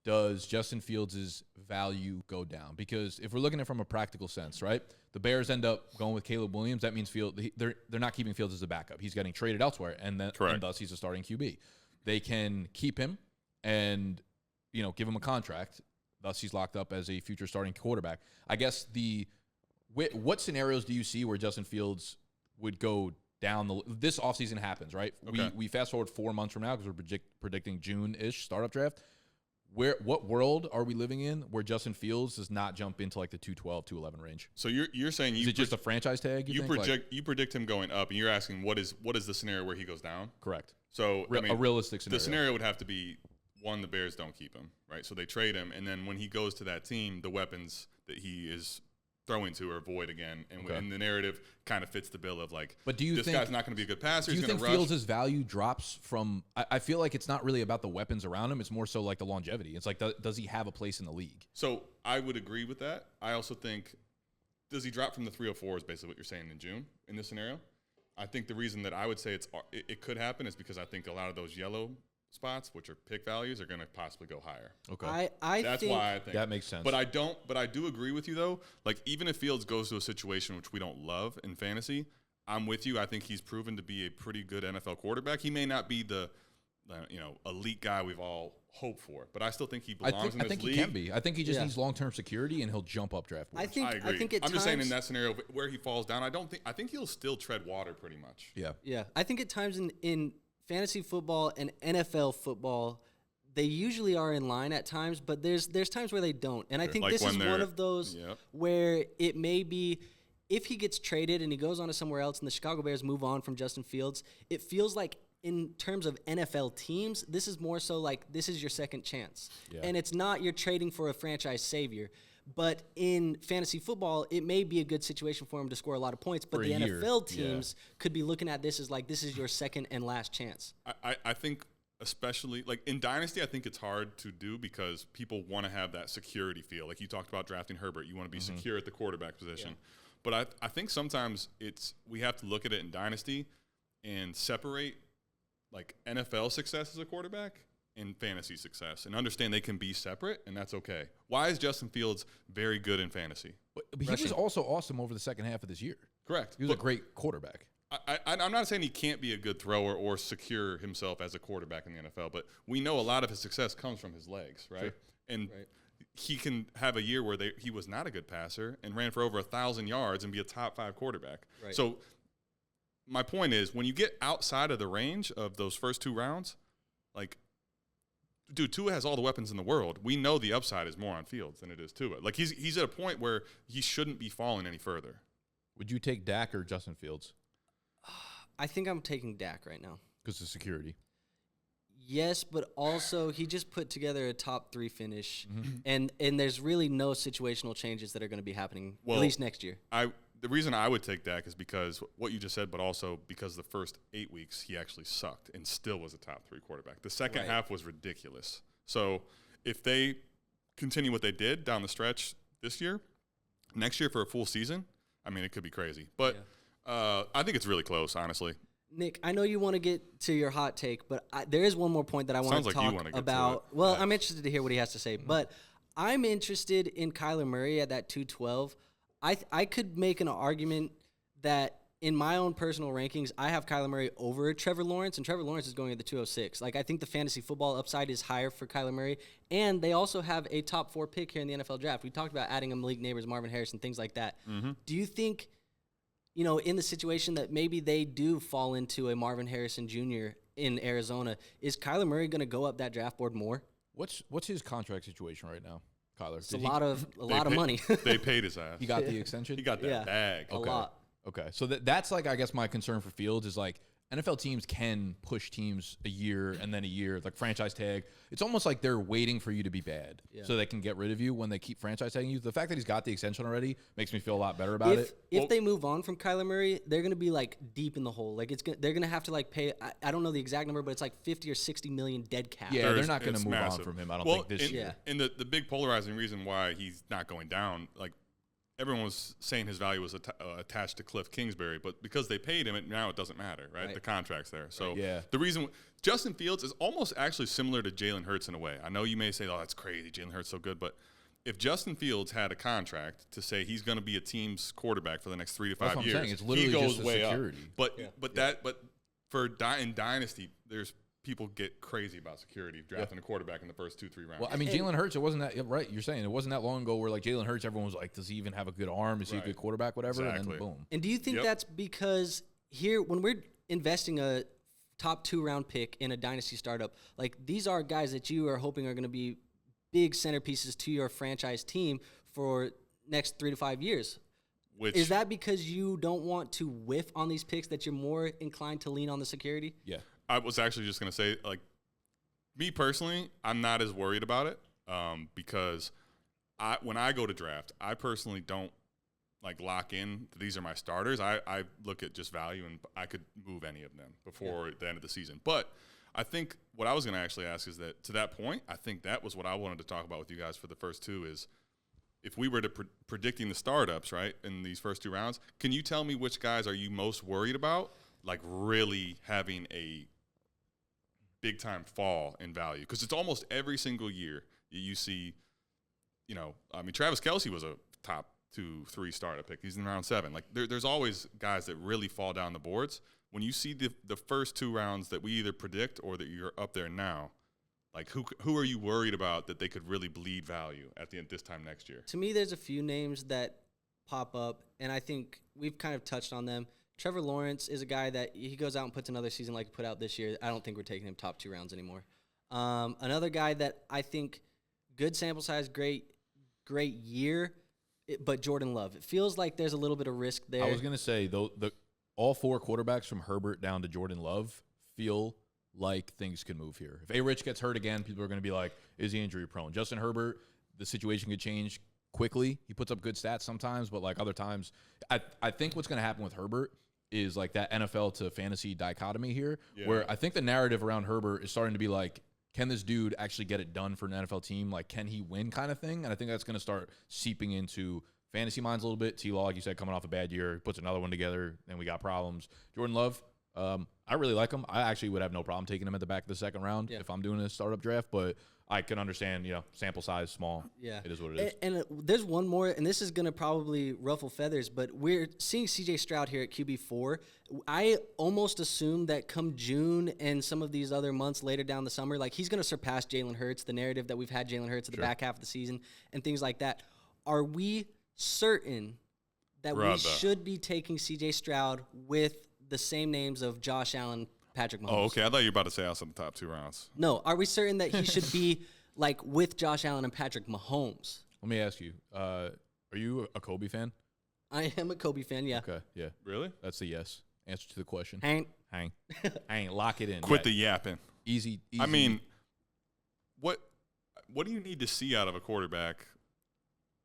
does Justin Fields' value go down? Because if we're looking at it from a practical sense, right, the Bears end up going with Caleb Williams. That means they're not keeping Fields as a backup. He's getting traded elsewhere, and thus he's a starting QB. They can keep him and give him a contract. Thus, he's locked up as a future starting quarterback. I guess what scenarios do you see where Justin Fields would go down this offseason happens, right? Okay. We fast forward 4 months from now because we're predicting June-ish startup draft. What world are we living in where Justin Fields does not jump into the 212, 211 range? So you're saying is it just a franchise tag? You predict him going up, and you're asking what is the scenario where he goes down? Correct. So a realistic scenario. The scenario would have to be one: the Bears don't keep him, right? So they trade him, and then when he goes to that team, the weapons that he is throwing to are void again, and the narrative kind of fits the bill of But do you this think guy's not going to be a good passer? Do you he's think going to rush. Fields' value drops from? I feel like it's not really about the weapons around him. It's more so the longevity. It's does he have a place in the league? So I would agree with that. I also think, does he drop from the 304 is basically what you're saying in June in this scenario. I think the reason that I would say it could happen is because I think a lot of those yellow spots, which are pick values, are going to possibly go higher. Okay, That's why I think that makes sense. But I do agree with you though. Even if Fields goes to a situation which we don't love in fantasy, I'm with you. I think he's proven to be a pretty good NFL quarterback. He may not be the elite guy we've all hoped for. But I still think he belongs in this league. I think he can be. I think he just needs long-term security, and he'll jump up draft boards. I agree. I'm just saying in that scenario where he falls down, I think he'll still tread water pretty much. Yeah. Yeah. I think at times in fantasy football and NFL football, they usually are in line at times, but there's times where they don't. And I think this is one of those where it may be, if he gets traded and he goes on to somewhere else and the Chicago Bears move on from Justin Fields, it feels like in terms of NFL teams, this is more so like this is your second chance. Yeah. And it's not you're trading for a franchise savior. But in fantasy football, it may be a good situation for him to score a lot of points. But the NFL teams could be looking at this as like this is your second and last chance. I think especially like in Dynasty, I think it's hard to do because people want to have that security feel. Like you talked about drafting Herbert. You want to be secure at the quarterback position. Yeah. But I think sometimes we have to look at it in Dynasty and separate like NFL success as a quarterback and fantasy success and understand they can be separate, and that's okay. Why is Justin Fields very good in fantasy? But he was also awesome over the second half of this year. Correct. He was a great quarterback. I'm not saying he can't be a good thrower or secure himself as a quarterback in the NFL, but we know a lot of his success comes from his legs, right? Sure. And he can have a year where he was not a good passer and ran for over 1,000 yards and be a top 5 quarterback. Right. So my point is, when you get outside of the range of those first 2 rounds, like, dude, Tua has all the weapons in the world. We know the upside is more on Fields than it is Tua. Like, he's at a point where he shouldn't be falling any further. Would you take Dak or Justin Fields? I think I'm taking Dak right now. Because of security. Yes, but also he just put together a top 3 finish, and there's really no situational changes that are going to be happening, at least next year. The reason I would take Dak is because what you just said, but also because the first 8 weeks he actually sucked and still was a top 3 quarterback. The second half was ridiculous. So if they continue what they did down the stretch this year, next year for a full season, I mean, it could be crazy. But I think it's really close, honestly. Nick, I know you want to get to your hot take, but there is one more point that I want to talk about. Well, I'm interested to hear what he has to say, but I'm interested in Kyler Murray at that 212. I could make an argument that in my own personal rankings, I have Kyler Murray over Trevor Lawrence, and Trevor Lawrence is going at the 206. Like, I think the fantasy football upside is higher for Kyler Murray, and they also have a top 4 pick here in the NFL draft. We talked about adding a Malik Neighbors, Marvin Harrison, things like that. Do you think, in the situation that maybe they do fall into a Marvin Harrison Jr. in Arizona, is Kyler Murray going to go up that draft board more? What's his contract situation right now, Kyler? It's a lot of money. They paid his ass. He got the extension? He got that bag. A lot. Okay, so that's like, I guess my concern for Fields is like NFL teams can push teams a year and then a year, like franchise tag. It's almost like they're waiting for you to be bad so they can get rid of you when they keep franchise tagging you. The fact that he's got the extension already makes me feel a lot better about it. If they move on from Kyler Murray, they're going to be like deep in the hole. Like they're going to have to like pay. I don't know the exact number, but it's like 50 or 60 million dead cap. Yeah, they're not going to move on from him. I don't think this year. And the big polarizing reason why he's not going down, like, everyone was saying his value was attached to Cliff Kingsbury, but because they paid him, now it doesn't matter, right? The contract's there. So the reason Justin Fields is almost actually similar to Jalen Hurts in a way. I know you may say, oh, that's crazy, Jalen Hurts so good, but if Justin Fields had a contract to say he's going to be a team's quarterback for the next 3 to 5 years, it's literally he goes just way security. Up. But in Dynasty, there's people get crazy about security drafting a quarterback in the first 2-3 rounds. Well, I mean, Jalen Hurts, it wasn't that right. You're saying it wasn't that long ago where like Jalen Hurts, everyone was like, does he even have a good arm? Is he a good quarterback? Whatever. Exactly. And then boom. And do you think that's because here, when we're investing a top 2 round pick in a dynasty startup, like these are guys that you are hoping are going to be big centerpieces to your franchise team for next 3 to 5 years? Is that because you don't want to whiff on these picks, that you're more inclined to lean on the security? Yeah. I was actually just going to say, like, me personally, I'm not as worried about it because when I go to draft, I personally don't, like, lock in, these are my starters. I look at just value, and I could move any of them before the end of the season. But I think what I was going to actually ask is that, to that point, I think that was what I wanted to talk about with you guys for the first 2 is, if we were to predicting the startups, right, in these first 2 rounds, can you tell me which guys are you most worried about, like, really having a big-time fall in value? Because it's almost every single year you see, I mean, Travis Kelce was a top to 3 starter pick. He's in round 7. Like there's always guys that really fall down the boards. When you see the first 2 rounds that we either predict or that you're up there now, like who are you worried about that they could really bleed value at this time next year? To me, there's a few names that pop up, and I think we've kind of touched on them. Trevor Lawrence is a guy that he goes out and puts another season like he put out this year. I don't think we're taking him top 2 rounds anymore. Another guy that I think good sample size, great year, but Jordan Love. It feels like there's a little bit of risk there. I was going to say, though, all 4 quarterbacks from Herbert down to Jordan Love feel like things can move here. If A-Rich gets hurt again, people are going to be like, is he injury prone? Justin Herbert, the situation could change quickly. He puts up good stats sometimes, but like other times, I think what's going to happen with Herbert is like that NFL to fantasy dichotomy here, where I think the narrative around Herbert is starting to be like, can this dude actually get it done for an NFL team? Like, can he win kind of thing? And I think that's going to start seeping into fantasy minds a little bit. T-Law, like you said, coming off a bad year, puts another one together, and we got problems. Jordan Love, I really like him. I actually would have no problem taking him at the back of the 2nd round if I'm doing a startup draft, but I can understand, sample size small. Yeah. It is what it is. And there's one more, and this is going to probably ruffle feathers, but we're seeing C.J. Stroud here at QB4. I almost assume that come June and some of these other months later down the summer, like he's going to surpass Jalen Hurts, the narrative that we've had Jalen Hurts at the back half of the season and things like that. Are we certain that we should be taking C.J. Stroud with the same names of Josh Allen, Patrick Mahomes? Oh, okay. I thought you were about to say outside the top 2 rounds. No. Are we certain that he should be like with Josh Allen and Patrick Mahomes? Let me ask you, are you a Kobe fan? I am a Kobe fan, yeah. Okay, yeah. Really? That's a yes. Answer to the question. Hang. Lock it in. Quit the yapping. Easy. I mean, what do you need to see out of a quarterback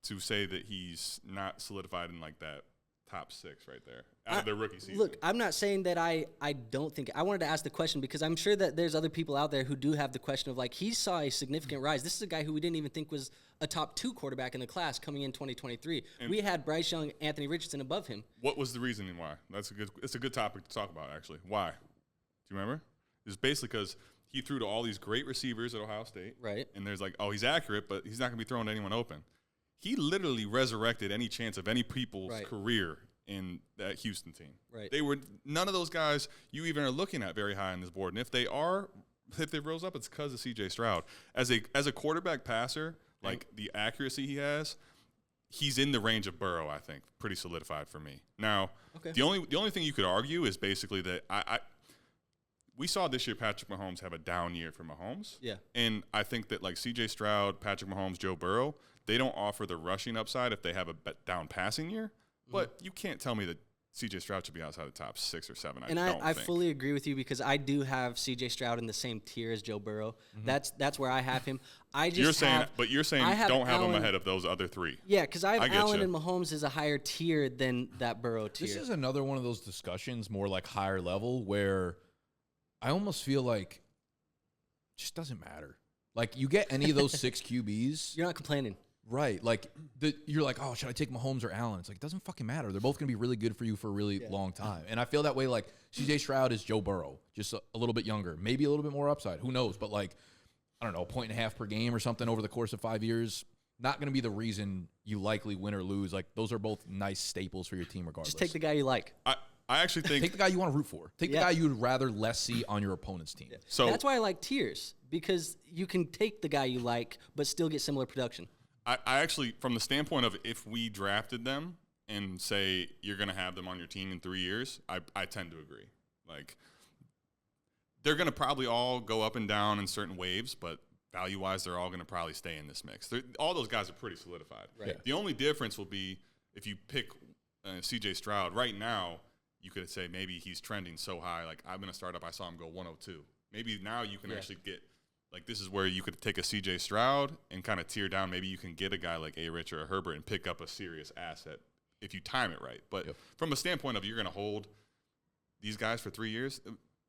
to say that he's not solidified in like that top 6 right there out of their rookie season? Look, I'm not saying that I don't think – I wanted to ask the question because I'm sure that there's other people out there who do have the question of, like, he saw a significant rise. This is a guy who we didn't even think was a top 2 quarterback in the class coming in 2023. And we had Bryce Young, Anthony Richardson above him. What was the reasoning why? It's a good topic to talk about, actually. Why? Do you remember? It's basically because he threw to all these great receivers at Ohio State. Right. And there's like, oh, he's accurate, but he's not going to be throwing to anyone open. He literally resurrected any chance of any people's career in that Houston team. Right. None of those guys you even are looking at very high on this board. And if they rose up, it's because of C.J. Stroud. As a quarterback passer, like the accuracy he has, he's in the range of Burrow, I think. Pretty solidified for me. Now, the only thing you could argue is basically that we saw this year Patrick Mahomes have a down year for Mahomes. Yeah. And I think that like C.J. Stroud, Patrick Mahomes, Joe Burrow, they don't offer the rushing upside if they have a down passing year. But you can't tell me that C.J. Stroud should be outside the top 6 or 7. I fully agree with you because I do have C.J. Stroud in the same tier as Joe Burrow. That's where I have him. You're saying don't have him ahead of those other 3. Yeah, because I have Allen and Mahomes as a higher tier than that Burrow tier. This is another one of those discussions, more like higher level, where I almost feel like it just doesn't matter. Like you get any of those 6 QBs, you're not complaining. Right. Like, you're like, oh, should I take Mahomes or Allen? It's like, it doesn't fucking matter. They're both going to be really good for you for a really long time. And I feel that way, like, C.J. Stroud is Joe Burrow, just a little bit younger, maybe a little bit more upside. Who knows? But, like, I don't know, 1.5 per game or something over the course of 5 years, not going to be the reason you likely win or lose. Like, those are both nice staples for your team regardless. Just take the guy you like. I actually think... Take the guy you want to root for. Take the guy you'd rather less see on your opponent's team. Yeah. So that's why I like tiers, because you can take the guy you like but still get similar production. I actually, from the standpoint of if we drafted them and say you're going to have them on your team in 3 years, I tend to agree. Like, they're going to probably all go up and down in certain waves, but value-wise, they're all going to probably stay in this mix. All those guys are pretty solidified. Right. Yeah. The only difference will be if you pick C.J. Stroud. Right now, you could say maybe he's trending so high. Like, I'm going to start up, I saw him go 102. Maybe now you can actually get – like, this is where you could take a C.J. Stroud and kind of tear down. Maybe you can get a guy like A-Rich or a Herbert and pick up a serious asset if you time it right. But from a standpoint of you're going to hold these guys for 3 years,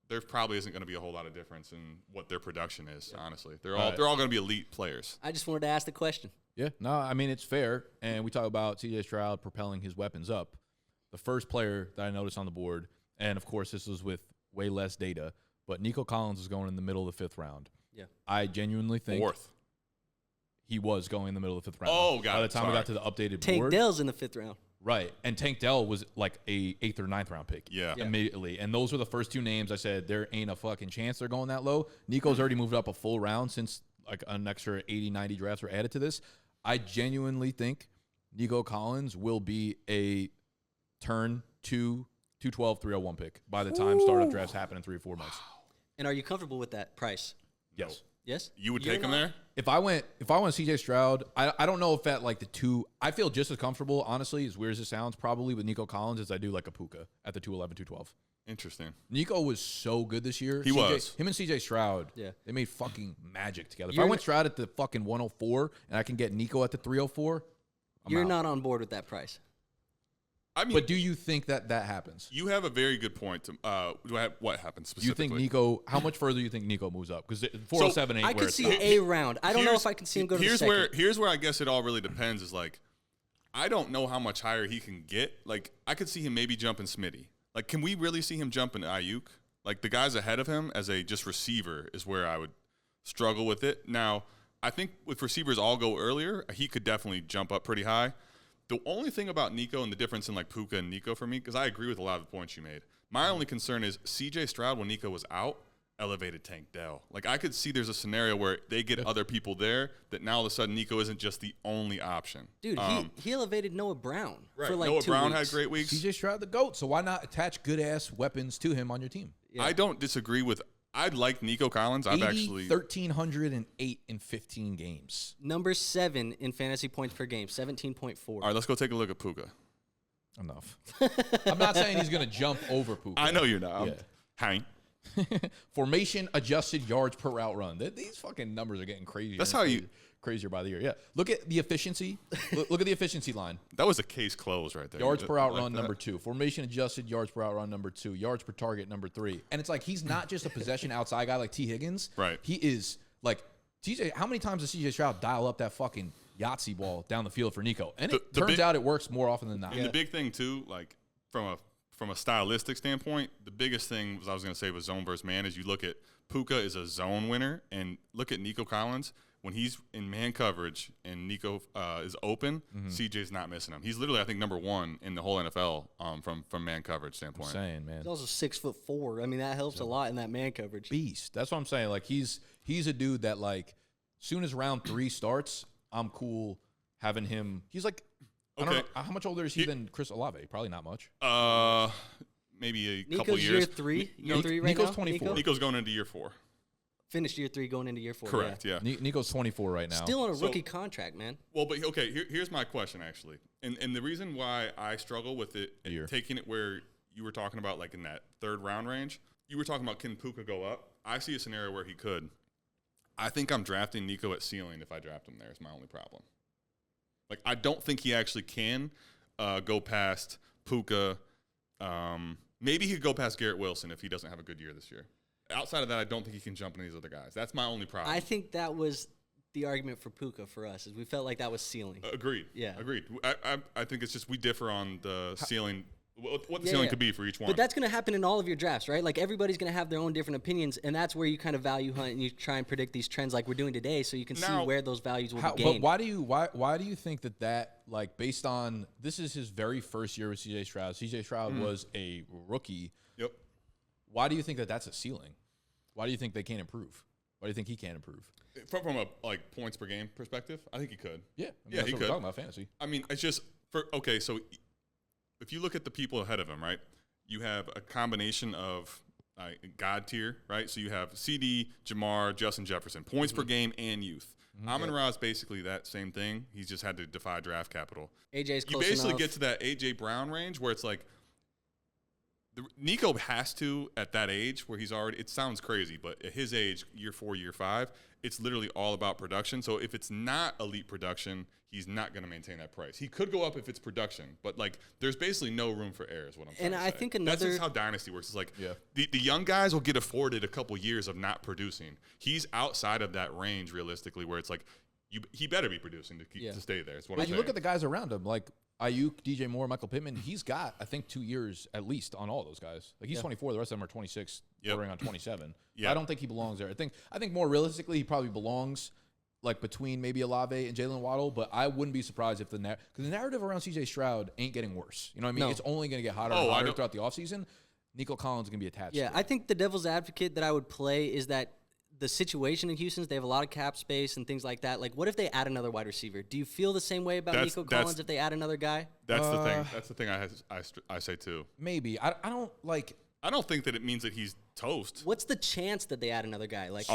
there probably isn't going to be a whole lot of difference in what their production is, honestly. They're all going to be elite players. I just wanted to ask the question. Yeah, no, I mean, it's fair. And we talk about C.J. Stroud propelling his weapons up. The first player that I noticed on the board, and, of course, this was with way less data, but Nico Collins is going in the middle of the 5th round. Yeah, I genuinely think 4th. he was going in the middle of the 5th round. Oh, got By it. the time we got to the updated Tank board. Dell's in the 5th round. Right. And Tank Dell was like a 8th or 9th round pick. Yeah. Immediately. And those were the first 2 names I said there ain't a fucking chance they're going that low. Nico's already moved up a full round since like an extra 80, 90 drafts were added to this. I genuinely think Nico Collins will be a turn 212, 301 pick by the time startup drafts happen in 3 or 4 months. And are you comfortable with that price? Yes. Yes? You would take him there? If I went CJ Stroud, I don't know if at like the 2, I feel just as comfortable, honestly, as weird as it sounds, probably with Nico Collins as I do like a Puka at the 211, 212. Interesting. Nico was so good this year. He was. Him and CJ Stroud, Yeah. they made fucking magic together. If I went Stroud at the fucking 104 and I can get Nico at the 304, You're out. not on board with that price. I mean, But do you think that happens? you have a very good point. What happens Do you specifically? think Nico, how much further do you think Nico moves up? Because 407 ain't I where could it's see at. a round. I don't know if I can see him go to the second. Here's where I guess it all really depends is like, I don't know how much higher he can get. Like, I could see him maybe jumping Smitty. Like, can we really see him jumping Ayuk? Like, the guys ahead of him as a just receiver is where I would struggle with it. Now, I think if receivers all go earlier, he could definitely jump up pretty high. The only thing about Nico and the difference in like Puka and Nico for me, because I agree with a lot of the points you made. My only concern is CJ Stroud, when Nico was out, elevated Tank Dell. Like, I could see there's a scenario where they get other people there that now all of a sudden Nico isn't just the only option. Dude, he elevated Noah Brown for like Noah 2 Brown weeks. had great weeks. CJ Stroud the GOAT, so why not attach good-ass weapons to him on your team? Yeah. I don't disagree with – I like Nico Collins. I've 1,308 in 15 games. Number 7 in fantasy points per game, 17.4. All right, let's go take a look at Puka. Enough. I'm not saying he's going to jump over Puka. I know you're not. Yeah. Hank. Formation adjusted yards per route run. These fucking numbers are getting crazier. That's and how you crazier by the year. Yeah. Look at the efficiency. Look at the efficiency line. That was a case closed right there. Yards per out Like run that. number 2. Formation adjusted yards per out run number 2. Yards per target number 3. And it's like he's not just a possession outside guy like T. Higgins. Right. He is like TJ. How many times does CJ Stroud dial up that fucking Yahtzee ball down the field for Nico? And it turns out it works more often than not. And the big thing too, like from a stylistic standpoint, the biggest thing was I was going to say was zone versus man. Is you look at Puka is a zone winner, and look at Nico Collins when he's in man coverage and Nico is open. CJ's not missing him. He's literally I think number 1 in the whole NFL from man coverage standpoint. I'm saying, man. He's also 6'4". I mean, that helps a lot in that man coverage. Beast. That's what I'm saying. Like he's a dude that like soon as round 3 starts, I'm cool having him. He's like I don't know how much older is he than Chris Olave? Probably not much. Maybe a Nico's couple years. year 3. Year 3 right Nico's now? 24. Nico? Nico's going into year 4. Finished year 3, going into year 4. Correct. Yeah. Nico's 24 right now. Still on a rookie contract, man. Well, but okay, here's my question actually, and the reason why I struggle with it, taking it where you were talking about, like in that 3rd round range, you were talking about can Puka go up? I see a scenario where he could. I think I'm drafting Nico at ceiling if I draft him there. Is my only problem. Like I don't think he actually can go past Puka. Maybe he could go past Garrett Wilson if he doesn't have a good year this year. Outside of that, I don't think he can jump into these other guys. That's my only problem. I think that was the argument for Puka for us, is we felt like that was ceiling. Agreed. Yeah. Agreed. I think it's just we differ on the ceiling, what the ceiling could be for each one. But that's going to happen in all of your drafts, right? Like everybody's going to have their own different opinions, and that's where you kind of value hunt and you try and predict these trends like we're doing today, so you can see where those values will be gained. But why do you think that like based on this is his very first year with CJ Stroud? CJ Stroud was a rookie. Yep. Why do you think that's a ceiling? Why do you think they can't improve? Why do you think he can't improve? From a like points per game perspective, I think he could. Yeah, yeah, that's he what could. We're talking about fantasy. I mean, it's just so if you look at the people ahead of him, right? You have a combination of God tier, right? So you have CD, Jamar, Justin Jefferson, points per game, and youth. Amon-Ra is basically that same thing. He's just had to defy draft capital. AJ's You close basically enough. get to that AJ Brown range where it's like Nico has to at that age where he's already. It sounds crazy, but at his age, year 4, year 5, it's literally all about production. So if it's not elite production, he's not going to maintain that price. He could go up if it's production, but like there's basically no room for error is what I'm trying to say. And I think that's just how Dynasty works. It's like the young guys will get afforded a couple years of not producing. He's outside of that range realistically where it's like he better be producing to stay there. That's what I'm But saying. you look at the guys around him, like Ayuk, DJ Moore, Michael Pittman. He's got, I think, 2 years at least on all those guys. Like he's 24. The rest of them are 26, bordering on 27. I don't think he belongs there. I think more realistically, he probably belongs like between maybe Olave and Jalen Waddle, but I wouldn't be surprised if because the narrative around C.J. Stroud ain't getting worse. You know what I mean? No. It's only going to get hotter and hotter throughout the offseason. Nico Collins is going to be attached to it. I think the devil's advocate that I would play is that the situation in Houston, they have a lot of cap space and things like that. Like, what if they add another wide receiver? Do you feel the same way about Nico Collins if they add another guy? That's the thing. That's the thing I say too. Maybe. I don't think that it means that he's toast. What's the chance that they add another guy? Like,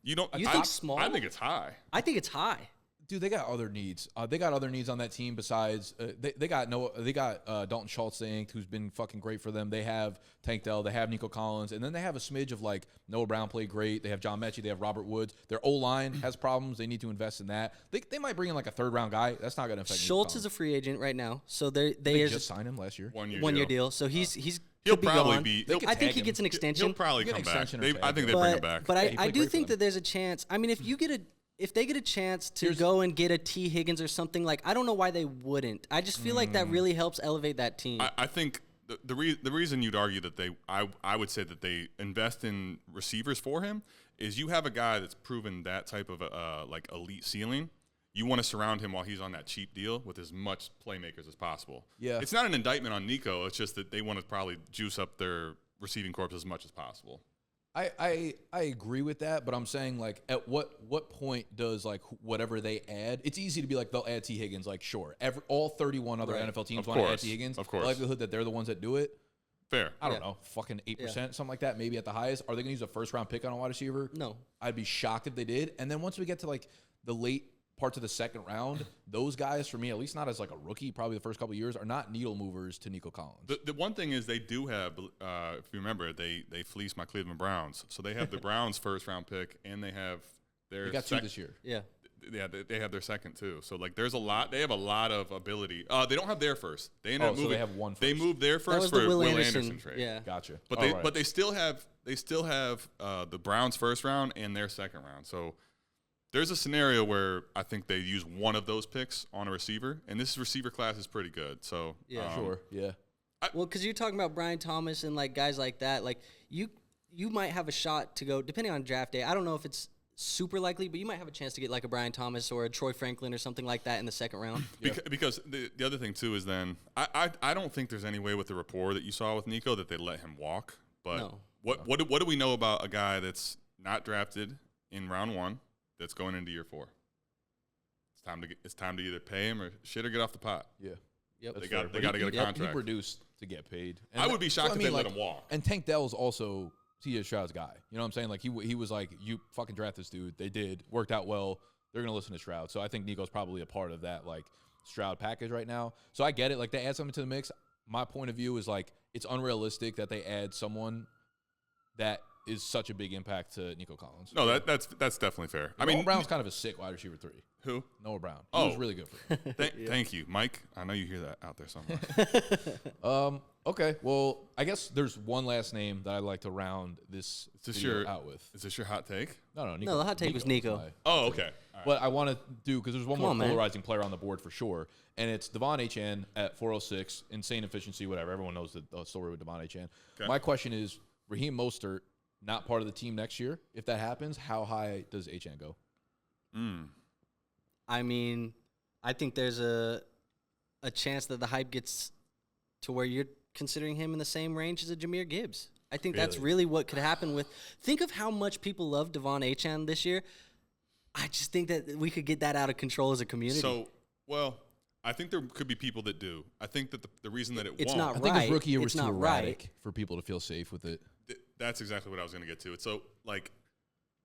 you don't. You think small? I think it's high. I think it's high. Dude, they got other needs. They got other needs on that team besides they got Dalton Schultz, who's been fucking great for them. They have Tank Dell, they have Nico Collins, and then they have a smidge of like Noah Brown played great. They have John Mechie, they have Robert Woods. Their O-line has problems. They need to invest in that. They might bring in like a third round guy. That's not going to affect Schultz is a free agent right now, so they just signed him last year. 1 year deal. So he's He'll be probably gone. be. I think he gets an extension. He'll probably come back. I think they bring him back. But I do think that there's a chance. I mean, if they get a chance to go and get a T. Higgins or something, like, I don't know why they wouldn't. I just feel like that really helps elevate that team. I think the reason you'd argue that I would say that they invest in receivers for him is you have a guy that's proven that type of like elite ceiling. You want to surround him while he's on that cheap deal with as much playmakers as possible. Yeah, it's not an indictment on Nico. It's just that they want to probably juice up their receiving corps as much as possible. I agree with that, but I'm saying, like, at what point does, like, whatever they add, it's easy to be like, they'll add T. Higgins, like, sure. all 31 other NFL teams want to add T. Higgins. Of course. The likelihood that they're the ones that do it, fair. I don't know, fucking 8%, something like that, maybe at the highest. Are they going to use a first-round pick on a wide receiver? No. I'd be shocked if they did. And then once we get to, like, the late parts of the second round, those guys, for me, at least not as like a rookie, probably the first couple of years, are not needle movers to Nico Collins. The one thing is they do have, if you remember, they fleeced my Cleveland Browns. So they have the Browns' first round pick, and they have their they got two this year. Yeah. Yeah, they have their second too. So like, there's a lot. They have a lot of ability. They don't have their first. They ended up moving. So they have one first. They moved their That first was for the Will Anderson trade. Yeah, gotcha. But they still have the Browns' first round and their second round. So there's a scenario where I think they use one of those picks on a receiver, and this receiver class is pretty good. So sure, yeah. Well, because you're talking about Brian Thomas and like guys like that, like you might have a shot to go, depending on draft day. I don't know if it's super likely, but you might have a chance to get like a Brian Thomas or a Troy Franklin or something like that in the second round. Because the other thing too is then I don't think there's any way with the rapport that you saw with Nico that they let him walk. But no. What do we know about a guy that's not drafted in round one that's going into year 4? It's time to either pay him or get off the pot. Yeah. Yep. They got to get a contract. He produced to get paid. And I would be shocked if they let him walk. And Tank Dell's also C.J. Stroud's guy. You know what I'm saying? Like, he was like, you fucking draft this dude. They did. Worked out well. They're going to listen to Stroud. So I think Nico's probably a part of that, like, Stroud package right now. So I get it. Like, they add something to the mix. My point of view is, like, it's unrealistic that they add someone that is such a big impact to Nico Collins. No, that's definitely fair. I mean, Noah Brown's kind of a sick wide receiver 3. Who? Noah Brown. He was really good for him. Thank you, Mike. I know you hear that out there somewhere. Okay. Well, I guess there's one last name that I'd like to round this video out with. Is this your hot take? No, Nico. No, the hot take was Nico. Oh, okay. Right. But I want to do, because there's one more man. polarizing player on the board for sure, and it's Devon Achane at 406, insane efficiency, whatever. Everyone knows the story with Devon Achane. Okay. My question is, Raheem Mostert, not part of the team next year. If that happens, how high does Achane go? I mean, I think there's a chance that the hype gets to where you're considering him in the same range as a Jahmyr Gibbs. I think that's really what could happen with. Think of how much people love Devon Achane this year. I just think that we could get that out of control as a community. So, well, I think there could be people that do. I think that the reason that it's won't. not I think his right. rookie year was It's too not erratic right. for people to feel safe with it. That's exactly what I was going to get to. So, like,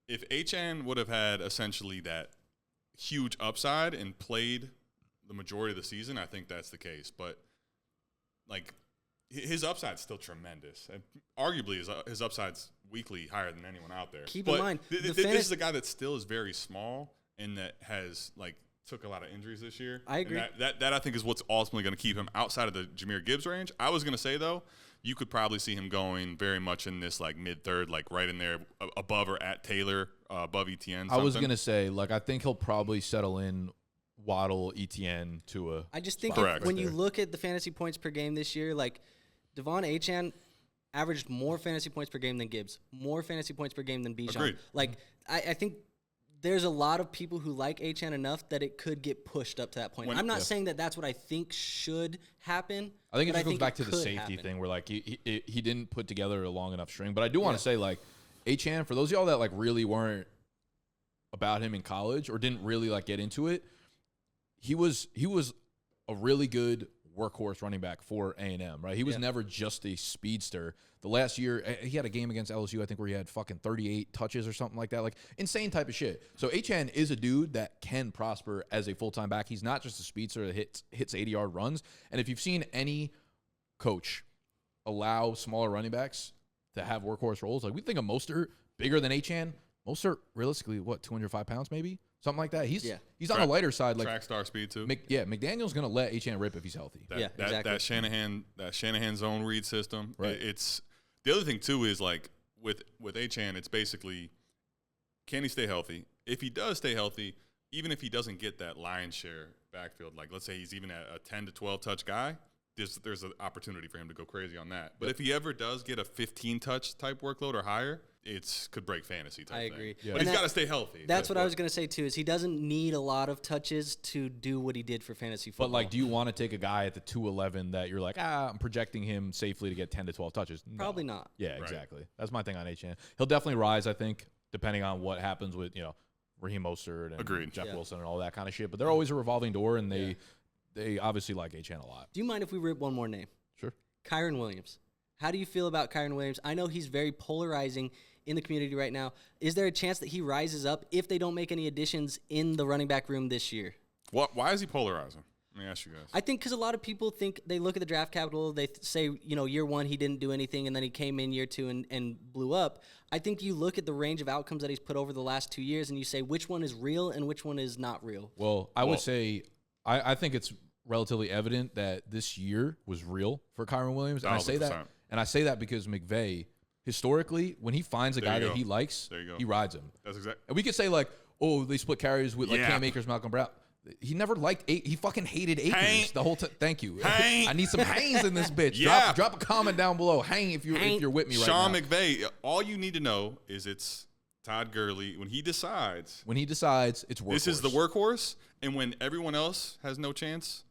if Achane would have had essentially that huge upside and played the majority of the season, I think that's the case. But, like, his upside's still tremendous. And arguably, his upside's weekly higher than anyone out there. Keep in mind, this is a guy that still is very small and that has, like, took a lot of injuries this year. I agree. And that I think is what's ultimately going to keep him outside of the Jahmyr Gibbs range. I was going to say, though, you could probably see him going very much in this, like, mid-third, like, right in there, above or at Taylor, above Etienne. I was going to say, like, I think he'll probably settle in Waddle, Etienne, Tua. I just think when you look at the fantasy points per game this year, like, Devon Achane averaged more fantasy points per game than Gibbs, more fantasy points per game than Bijan. Agreed. Like, I think there's a lot of people who like Achane enough that it could get pushed up to that point. I'm not saying that that's what I think should happen. I think it just goes back to the safety thing where, like, he didn't put together a long enough string. But I do want to say, like, Achane, for those of y'all that, like, really weren't about him in college or didn't really, like, get into it, he was a really good workhorse running back for A&M, right? He was never just a speedster. The last year, he had a game against LSU, I think, where he had fucking 38 touches or something like that. Like, insane type of shit. So Achane is a dude that can prosper as a full-time back. He's not just a speedster that hits 80-yard runs. And if you've seen any coach allow smaller running backs to have workhorse roles, like, we think of Mostert bigger than Achane. Mostert, realistically, what, 205 pounds maybe? Something like that. He's on the lighter side. Like, track star speed too. McDaniel's gonna let Achane rip if he's healthy. Exactly. That Shanahan zone read system. Right. It's the other thing too is, like, with Achane, it's basically, can he stay healthy? If he does stay healthy, even if he doesn't get that lion's share backfield, like, let's say he's even a 10 to 12 touch guy, there's an opportunity for him to go crazy on that. But if he ever does get a 15 touch type workload or higher, could break fantasy type. I agree. Yeah. But he's got to stay healthy. That's what I was going to say too, is he doesn't need a lot of touches to do what he did for fantasy football. But, like, do you want to take a guy at the 211 that you're like, I'm projecting him safely to get 10 to 12 touches? No. Probably not. Yeah, exactly. That's my thing on Achane. He'll definitely rise, I think, depending on what happens with, Raheem Mostert and Jeff Wilson and all that kind of shit. But they're always a revolving door, and they obviously like Achane a lot. Do you mind if we rip one more name? Sure. Kyren Williams. How do you feel about Kyren Williams? I know he's very polarizing in the community right now. Is there a chance that he rises up if they don't make any additions in the running back room this year? Why is he polarizing? Let me ask you guys. I think because a lot of people think, they look at the draft capital, they say, year one he didn't do anything, and then he came in year two and blew up. I think you look at the range of outcomes that he's put over the last 2 years, and you say which one is real and which one is not real. Well, I would say I think it's relatively evident that this year was real for Kyren Williams. And 1,000%. I say that because McVay, historically, when he finds a guy that he likes, he rides him. That's exactly. And we could say, like, oh, they split carries with, like, Cam Akers, Malcolm Brown. He never liked he fucking hated Akers the whole time. Thank you. I need some Haynes in this bitch. Drop a comment down below. Hang if you're with me right Sean now. Sean McVay, all you need to know is it's Todd Gurley. When he decides, it's workhorse. This is the workhorse, and when everyone else has no chance,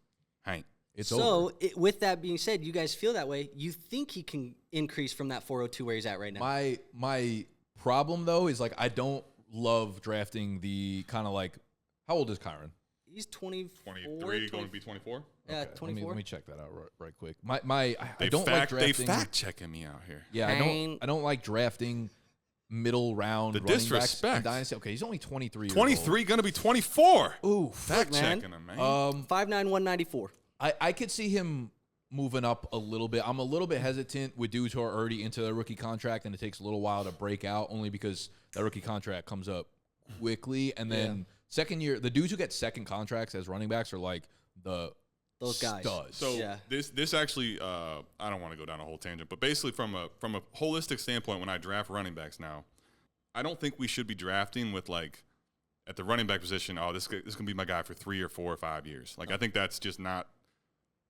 Hank. It's over. With that being said, you guys feel that way. You think he can increase from that 402 where he's at right now? My problem, though, is, like, I don't love drafting the kind of, like, how old is Kyren? He's 24. 23, going to be 24? Yeah, okay. 24. Let me check that out right quick. I don't like drafting. They fact checking me out here. Yeah, I don't like drafting middle round the running disrespect. Backs in Dynasty. Okay, he's only 23 23, going to be 24. Ooh, fact checking him, man. 5'9", 194. I could see him moving up a little bit. I'm a little bit hesitant with dudes who are already into their rookie contract, and it takes a little while to break out, only because that rookie contract comes up quickly. And then second year, the dudes who get second contracts as running backs are like those guys. Studs. So this actually, I don't want to go down a whole tangent, but basically from a holistic standpoint, when I draft running backs now, I don't think we should be drafting with, like, at the running back position, this is going to be my guy for 3 or 4 or 5 years. Like, I think that's just not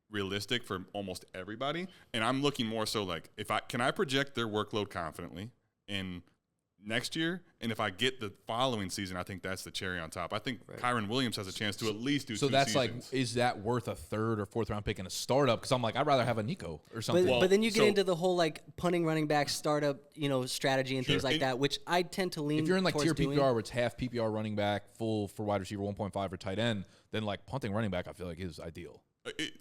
realistic for almost everybody. And I'm looking more so, like, can I project their workload confidently in next year, and if I get the following season, I think that's the cherry on top. I think Kyren Williams has a chance to at least do 2 seasons. So that's like, is that worth a 3rd or 4th round pick in a startup? Because I'm like, I'd rather have a Nico or something. But then you get into the whole, like, punting running back startup, strategy and things like that, which I tend to lean. If you're in, like, tier doing. PPR where it's half PPR running back, full for wide receiver 1.5 or tight end, then, like, punting running back, I feel like is ideal.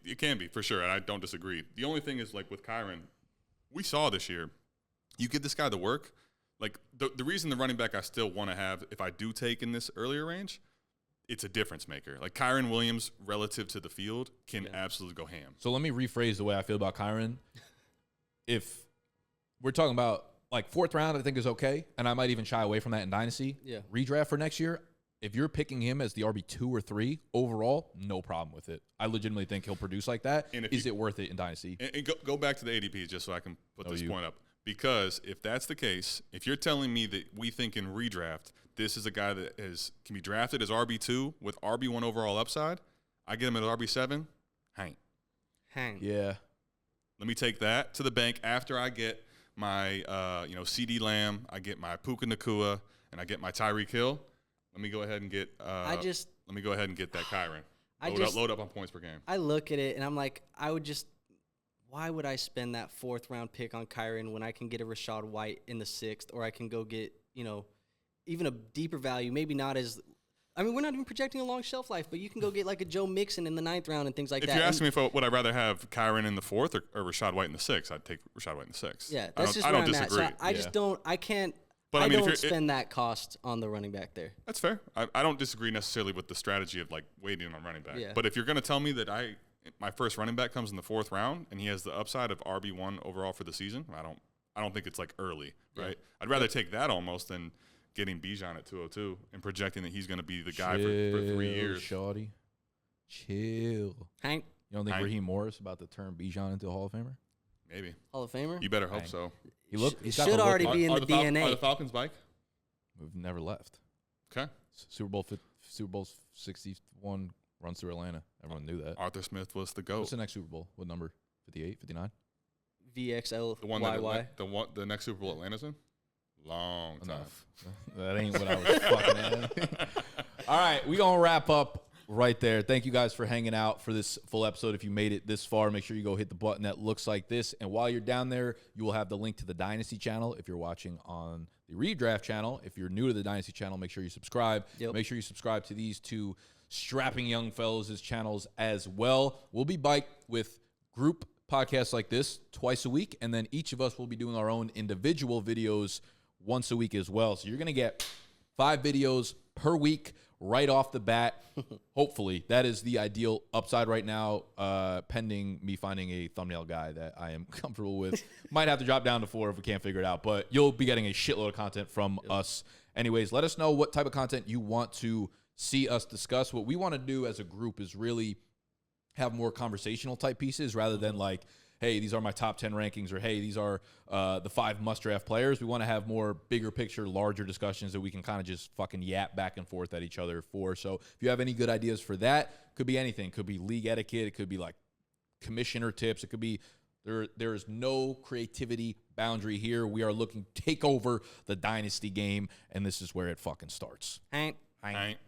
It can be, for sure, and I don't disagree. The only thing is, like, with Kyren, we saw this year, you give this guy the work. Like, the reason the running back I still want to have, if I do take in this earlier range, it's a difference maker. Like, Kyren Williams, relative to the field, can absolutely go ham. So let me rephrase the way I feel about Kyren. If we're talking about, like, 4th round, I think is okay, and I might even shy away from that in Dynasty. Yeah. Redraft for next year, if you're picking him as the RB2 or 3 overall, no problem with it. I legitimately think he'll produce like that. Is it worth it in Dynasty? And go back to the ADP just so I can put this point up. Because if that's the case, if you're telling me that we think in redraft, this is a guy that can be drafted as RB2 with RB1 overall upside, I get him at RB7, hang. Yeah. Let me take that to the bank after I get my, CD Lamb, I get my Puka Nakua, and I get my Tyreek Hill. Let me go ahead and get. Let me go ahead and get that Kyren. Load up on points per game. I look at it and I'm like, why would I spend that 4th round pick on Kyren when I can get a Rashad White in the 6th, or I can go get, even a deeper value, maybe not as. I mean, we're not even projecting a long shelf life, but you can go get like a Joe Mixon in the 9th round and things like that. If you're asking me would I rather have Kyren in the 4th or Rashad White in the 6th, I'd take Rashad White in the 6th. Yeah, that's just where I'm at. So I just don't. I can't. But I don't spend that cost on the running back there. That's fair. I don't disagree necessarily with the strategy of like waiting on running back. Yeah. But if you're going to tell me that my first running back comes in the 4th round and he has the upside of RB1 overall for the season, I don't think it's like early, right? Yeah. I'd rather take that almost than getting Bijan at 202 and projecting that he's going to be the guy for 3 years. Shawty. Chill. Hank? You don't think Raheem Morris about to turn Bijan into a Hall of Famer? Maybe. Hall of Famer? You better hope so. He should already be in the DNA. Are the Falcons bike? We've never left. Okay. Super Bowl 61 runs through Atlanta. Everyone knew that. Arthur Smith was the GOAT. What's the next Super Bowl? What number? 58, 59? VXLYY. The next Super Bowl Atlanta's in? Long time. Enough. That ain't what I was fucking at. All right, we going to wrap up right there. Thank you guys for hanging out for this full episode. If you made it this far, make sure you go hit the button that looks like this. And while you're down there, you will have the link to the Dynasty channel if you're watching on the Redraft channel. If you're new to the Dynasty channel, make sure you subscribe. Yep. Make sure you subscribe to these two strapping young fellas' channels as well. We'll be back with group podcasts like this twice a week, and then each of us will be doing our own individual videos once a week as well. So you're going to get 5 videos per week right off the bat. Hopefully. That is the ideal upside right now, pending me finding a thumbnail guy that I am comfortable with. Might have to drop down to 4 if we can't figure it out, but you'll be getting a shitload of content from us. Anyways, let us know what type of content you want to see us discuss. What we want to do as a group is really have more conversational type pieces rather than like, hey, these are my top 10 rankings, or hey, these are the 5 must-draft players. We want to have more bigger picture, larger discussions that we can kind of just fucking yap back and forth at each other for. So if you have any good ideas for that, could be anything. Could be league etiquette. It could be like commissioner tips. It could be there is no creativity boundary here. We are looking to take over the Dynasty game, and this is where it fucking starts. Hank. Hank.